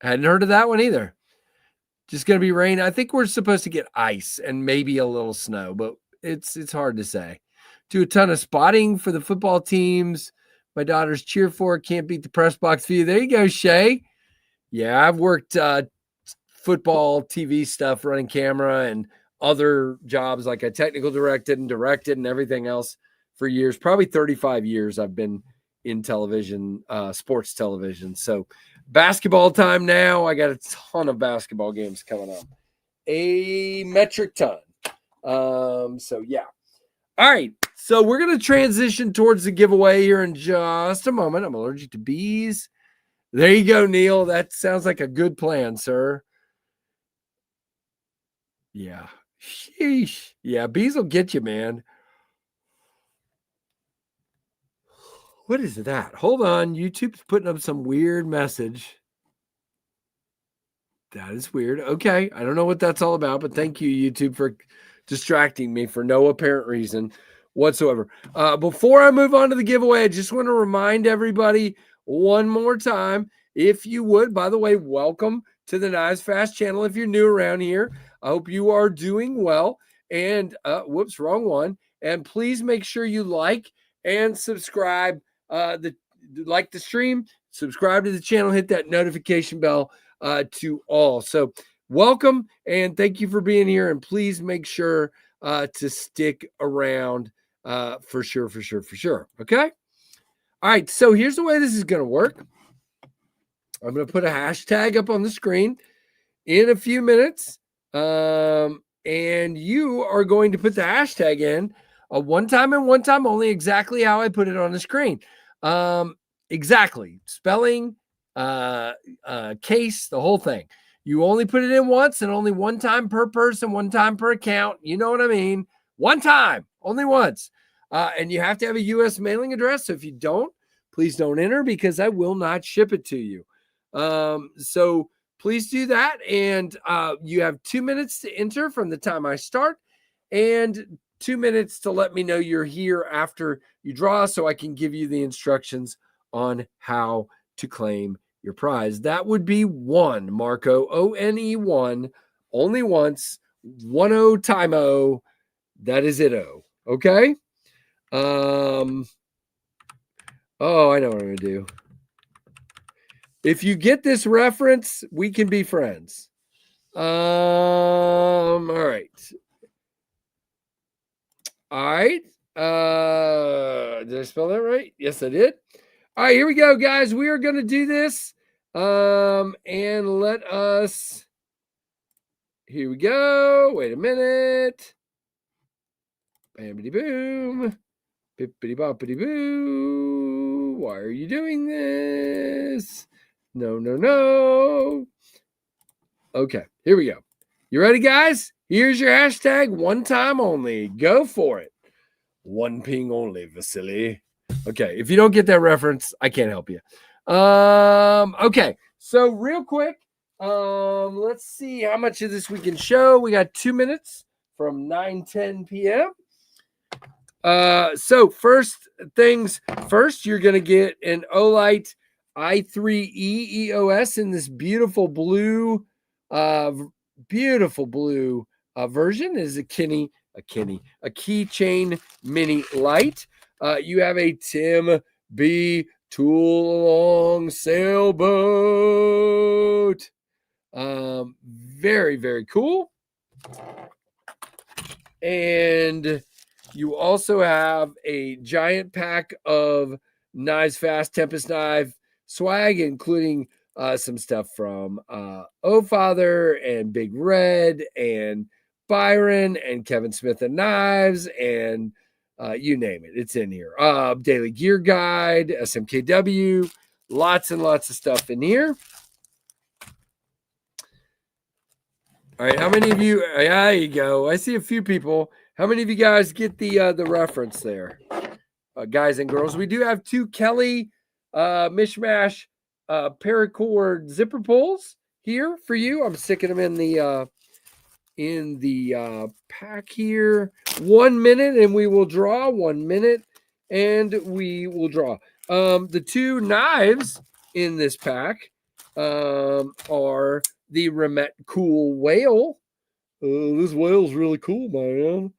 hadn't heard of that one either. Just going to be rain. I think we're supposed to get ice and maybe a little snow, but it's hard to say. Do a ton of spotting for the football teams my daughters cheer for. Can't beat the press box view. There you go, Shay. Yeah, I've worked football TV stuff, running camera and other jobs like I technical directed and everything else for years. Probably 35 years I've been in television, sports television. So basketball time now. I got a ton of basketball games coming up. A metric ton. So yeah. All right. So we're going to transition towards the giveaway here in just a moment. I'm allergic to bees. There you go, Neil. That sounds like a good plan, sir. Yeah. Sheesh. Yeah, bees will get you, man. What is that? Hold on. YouTube's putting up some weird message. That is weird. Okay. I don't know what that's all about, but thank you, YouTube, for distracting me for no apparent reason whatsoever. Before I move on to the giveaway, I just want to remind everybody one more time, if you would, by the way, welcome to the Knives Fast channel. If you're new around here, I hope you are doing well. And whoops, wrong one. And please make sure you like and subscribe. Like the stream, subscribe to the channel, hit that notification bell to all. So welcome and thank you for being here. And please make sure to stick around for sure. Okay. All right. So here's the way this is going to work. I'm going to put a hashtag up on the screen in a few minutes. And you are going to put the hashtag in one time and one time only, exactly how I put it on the screen. Exactly. Spelling, case, the whole thing. You only put it in once and only one time per person, one time per account. You know what I mean? One time, only once. And you have to have a U.S. mailing address. So if you don't, please don't enter because I will not ship it to you. So please do that. And you have 2 minutes to enter from the time I start and 2 minutes to let me know you're here after you draw so I can give you the instructions on how to claim your prize. That would be one, Marco, ONE1, only once, 1-0 time-o. That is it-o. Okay? Oh, I know what I'm going to do. If you get this reference, we can be friends. All right. All right. Did I spell that right? Yes, I did. All right, here we go, guys. We are going to do this. And let us. Here we go. Wait a minute. Bamity boom. Bippity boppity boo. Why are you doing this? No, no, no. Okay, here we go. You ready, guys? Here's your hashtag, one time only. Go for it. One ping only, Vasily. Okay, if you don't get that reference, I can't help you. Okay, so real quick, let's see how much of this we can show. We got 2 minutes from 9:10 p.m. So first things first, you're gonna get an Olight i3e EOS in this beautiful blue, version. Is a keychain mini light. You have a Tim B tool along sailboat. Very, very cool. And you also have a giant pack of Knives Fast Tempest knife swag, including some stuff from O Father and Big Red and Byron and Kevin Smith and Knives and you name it. It's in here. Daily Gear Guide, SMKW, lots and lots of stuff in here. All right, how many of you? There you go. I see a few people. How many of you guys get the reference there, guys and girls? We do have 2 Kelly mishmash paracord zipper pulls here for you. I'm sticking them in the pack here. 1 minute, and we will draw. 1 minute, and we will draw. The 2 knives in this pack are the Remet Cool Whale. This whale's really cool, man.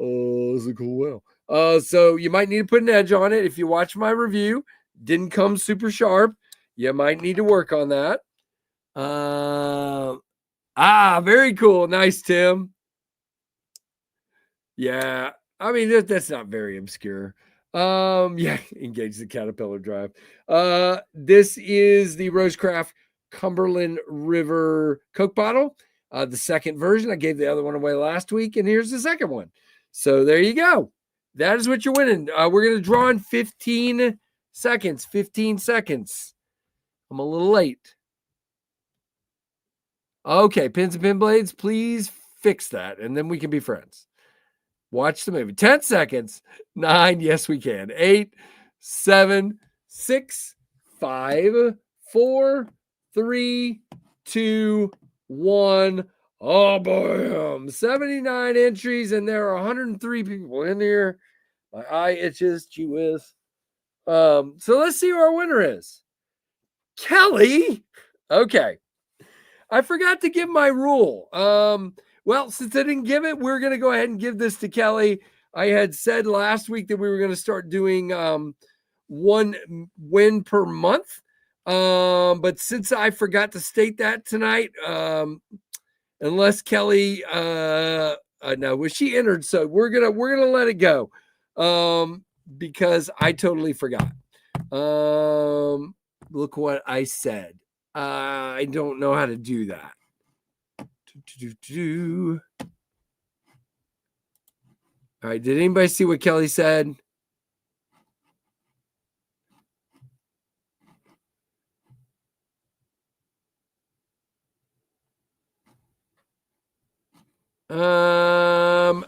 It's a cool whale. So you might need to put an edge on it. If you watch my review, didn't come super sharp. You might need to work on that. Very cool. Nice, Tim. Yeah, I mean that's not very obscure. Yeah, engage the Caterpillar drive. This is the Rosecraft Cumberland River Coke bottle. The second version. I gave the other one away last week, and here's the second one. So there you go. That is what you're winning. We're going to draw in 15 seconds. 15 seconds. I'm a little late. Okay, pins and pin blades, please fix that, and then we can be friends. Watch the movie. 10 seconds. 9. Yes, we can. 8, 7, 6, 5, 4, 3, 2, 1. Oh, bam. 79 entries, and there are 103 people in here. My eye itches. Gee whiz. So let's see who our winner is. Kelly. Okay. I forgot to give my rule. Well, since I didn't give it, we're going to go ahead and give this to Kelly. I had said last week that we were going to start doing 1 win per month. But since I forgot to state that tonight, unless Kelly, no, she entered, so we're gonna let it go, because I totally forgot. Look what I said. I don't know how to do that. All right, did anybody see what Kelly said?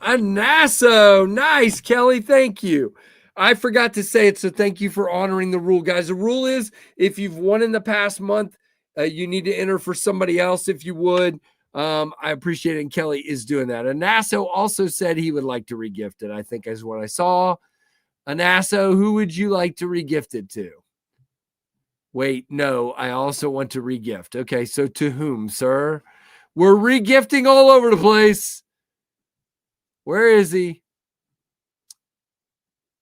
Anasso. Nice, Kelly. Thank you. I forgot to say it, so thank you for honoring the rule, guys. The rule is if you've won in the past month, you need to enter for somebody else if you would. I appreciate it, and Kelly is doing that. Anasso also said he would like to regift it, I think is what I saw. Anasso, who would you like to regift it to? Wait, no, I also want to regift. Okay, so to whom, sir? We're regifting all over the place. Where is he?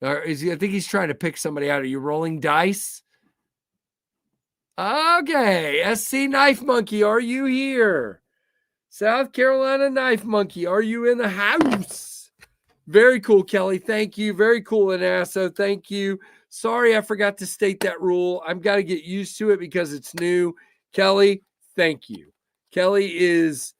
Or is he? I think he's trying to pick somebody out. Are you rolling dice? Okay, SC Knife Monkey, are you here? South Carolina Knife Monkey, are you in the house? Very cool, Kelly. Thank you. Very cool, Anasso. Thank you. Sorry, I forgot to state that rule. I've got to get used to it because it's new. Kelly, thank you. Kelly is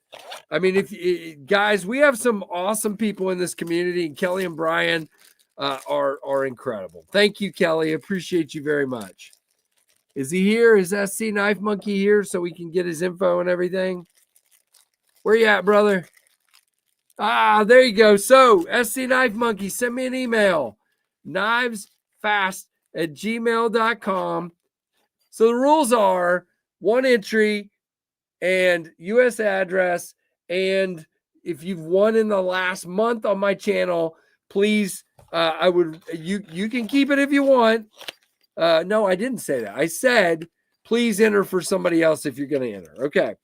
I mean, guys, we have some awesome people in this community, and Kelly and Brian are incredible. Thank you, Kelly. Appreciate you very much. Is he here? Is SC Knife Monkey here so we can get his info and everything? Where you at, brother? Ah, there you go. So, SC Knife Monkey, send me an email. knivesfast@gmail.com. So the rules are 1 entry and U.S. address. And if you've won in the last month on my channel, please, you can keep it if you want. No, I didn't say that. I said, please enter for somebody else if you're going to enter. Okay.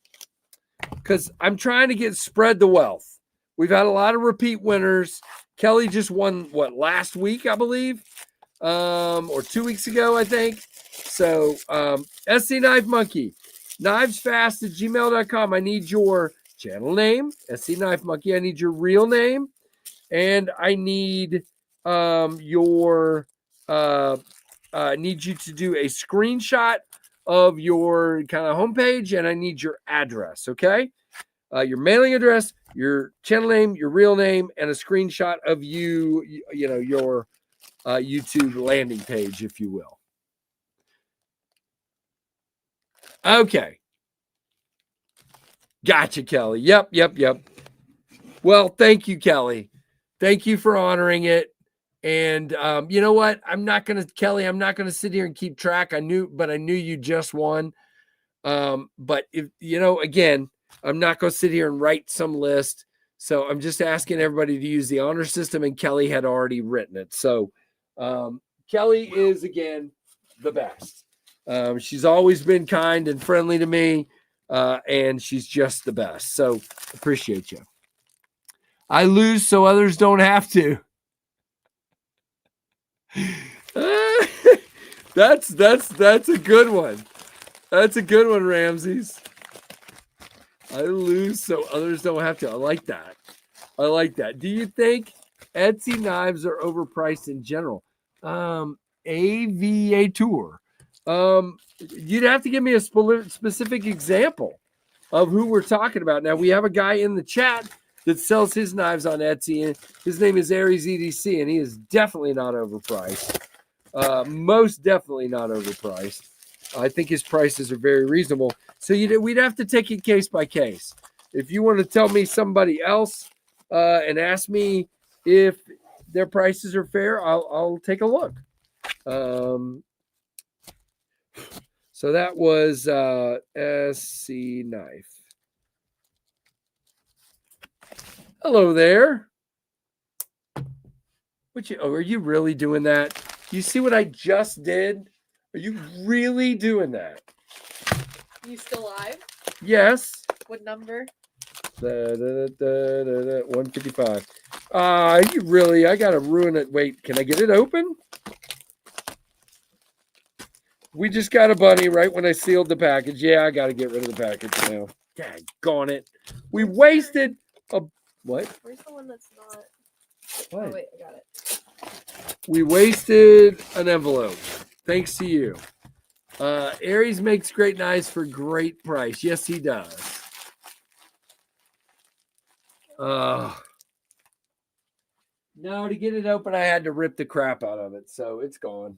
Because I'm trying to spread the wealth. We've had a lot of repeat winners. Kelly just won, last week, I believe, or 2 weeks ago, I think. So, SC Knife Monkey, knivesfast@gmail.com. I need your channel name, SC Knife Monkey. I need your real name, and I need need you to do a screenshot of your kind of homepage, and I need your address, okay? Your mailing address, your channel name, your real name, and a screenshot of your YouTube landing page, if you will. Okay. Gotcha, Kelly. Yep. Well, thank you, Kelly. Thank you for honoring it. And you know what? Kelly, I'm not gonna sit here and keep track. I knew you just won. But if again, I'm not gonna sit here and write some list. So I'm just asking everybody to use the honor system, and Kelly had already written it. So Kelly is again the best. She's always been kind and friendly to me, and she's just the best. So appreciate you. I lose so others don't have to. That's a good one. That's a good one, Ramses. I lose so others don't have to. I like that. Do you think Etsy knives are overpriced in general? AVA tour. You'd have to give me a specific example of who we're talking about. Now, we have a guy in the chat that sells his knives on Etsy, and his name is Aries EDC, and he is definitely not overpriced. Most definitely not overpriced. I think his prices are very reasonable. So we'd have to take it case by case. If you want to tell me somebody else and ask me if their prices are fair, I'll take a look. So that was SC Knife. Hello there. Are you really doing that? You see what I just did? Are you really doing that? You still live? Yes. What number? 155. You really? I gotta ruin it. Wait, can I get it open? We just got a bunny right when I sealed the package. Yeah, I gotta get rid of the package now. Daggone it. We wasted a what? Where's the one that's not? What? Oh wait, I got it. We wasted an envelope. Thanks to you. Aries makes great knives for great price. Yes, he does. No, to get it open, I had to rip the crap out of it, so it's gone.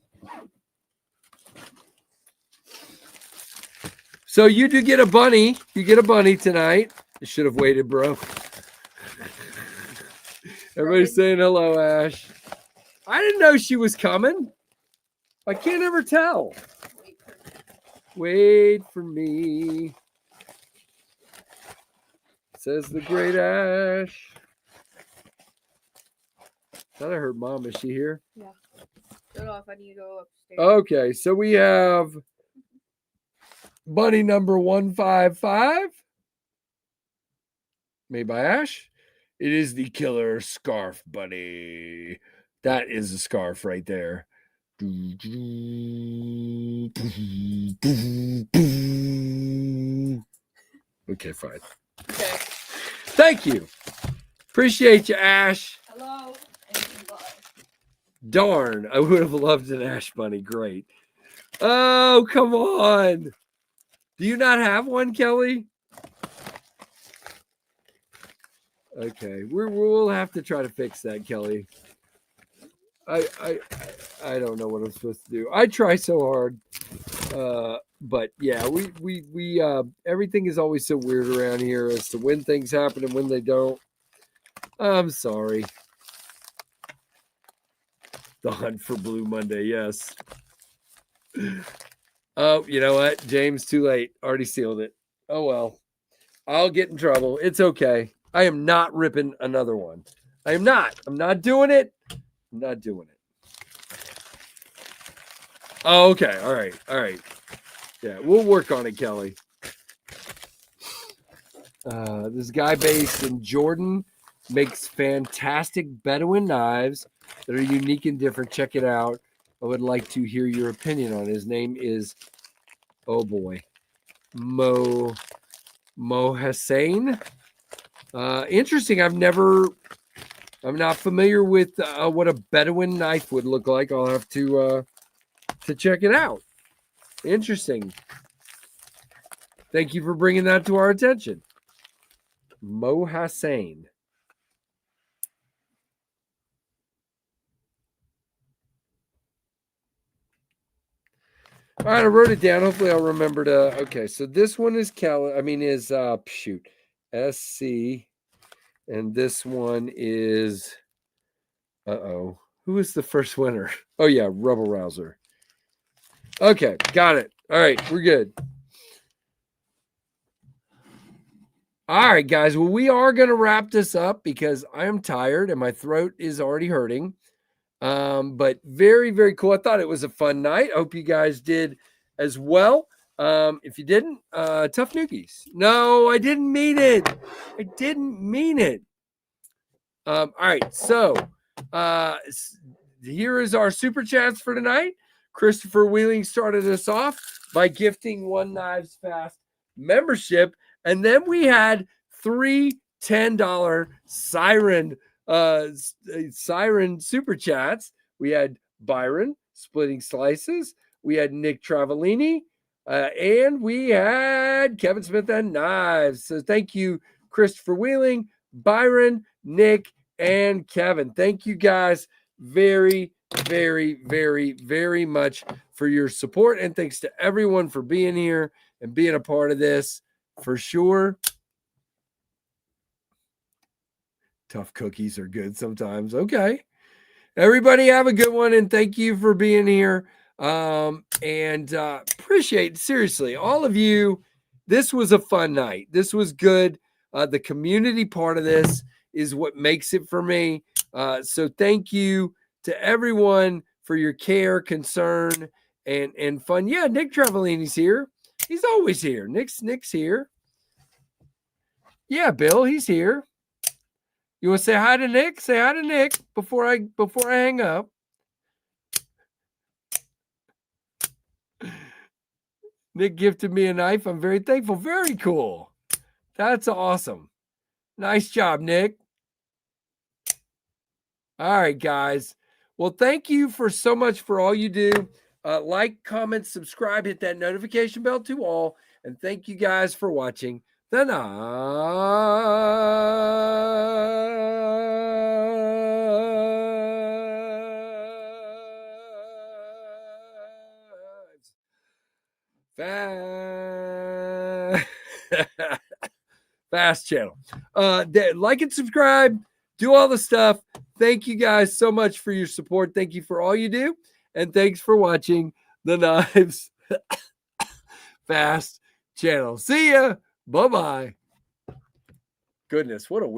So you do get a bunny. You get a bunny tonight. I should have waited, bro. Everybody's saying hello, Ash. I didn't know she was coming. I can't ever tell. Wait for me. Says the great Ash. I thought I heard Mom. Is she here? Yeah. Get off. I need to go upstairs. Okay, so we have bunny number 155. Made by Ash. It is the killer scarf bunny. That is a scarf right there. Okay, fine. Okay. Thank you. Appreciate you, Ash. Hello. Darn, I would have loved an Ash bunny. Great. Oh, come on. Do you not have one, Kelly? Okay, we'll have to try to fix that, Kelly. I don't know what I'm supposed to do. I try so hard, but yeah, we everything is always so weird around here as to when things happen and when they don't. I'm sorry. The hunt for Blue Monday, yes. Oh, you know what, James? Too late. Already sealed it. Oh well. I'll get in trouble. It's okay. I am not ripping another one. I am not. I'm not doing it. I'm not doing it. Oh, okay. All right. All right. Yeah, we'll work on it, Kelly. This guy based in Jordan makes fantastic Bedouin knives that are unique and different. Check it out. I would like to hear your opinion on it. His name is, oh boy, Mo Hussein. Interesting. I'm not familiar with what a Bedouin knife would look like. I'll have to check it out. Interesting. Thank you for bringing that to our attention. Mo Hussein. All right, I wrote it down. Hopefully I'll remember to. Okay, so this one is SC, and this one is who is the first winner? Oh yeah, Rebel Rouser. Okay, got it. All right, we're good. All right, guys. Well, we are going to wrap this up because I am tired and my throat is already hurting. But very, very cool. I thought it was a fun night. I hope you guys did as well. If you didn't, tough noogies. No, I didn't mean it. I didn't mean it. All right. So here is our super chats for tonight. Christopher Wheeling started us off by gifting One Knives Fast membership. And then we had 3 $10 siren super chats. We had Byron splitting slices. We had Nick Travellini. And we had Kevin Smith and Knives. So thank you, Christopher Wheeling, Byron, Nick, and Kevin. Thank you guys very, very, very, very much for your support. And thanks to everyone for being here and being a part of this for sure. Tough cookies are good sometimes. Okay. Everybody have a good one. And thank you for being here. Appreciate, seriously, all of you. This was a fun night. This was good. The community part of this is what makes it for me. So thank you to everyone for your care, concern, and fun. Yeah, Nick Travellini's here. He's always here. Nick's here. Yeah, Bill, he's here. You want to say hi to Nick? Say hi to Nick before I hang up. Nick gifted me a knife. I'm very thankful. Very cool. That's awesome. Nice job, Nick. All right, guys. Well, thank you for so much for all you do. Like, comment, subscribe, hit that notification bell to all. And thank you guys for watching the Knives Fast channel. Like and subscribe. Do all the stuff. Thank you guys so much for your support. Thank you for all you do. And thanks for watching the Knives Fast channel. See ya. Bye-bye. Goodness, what a weird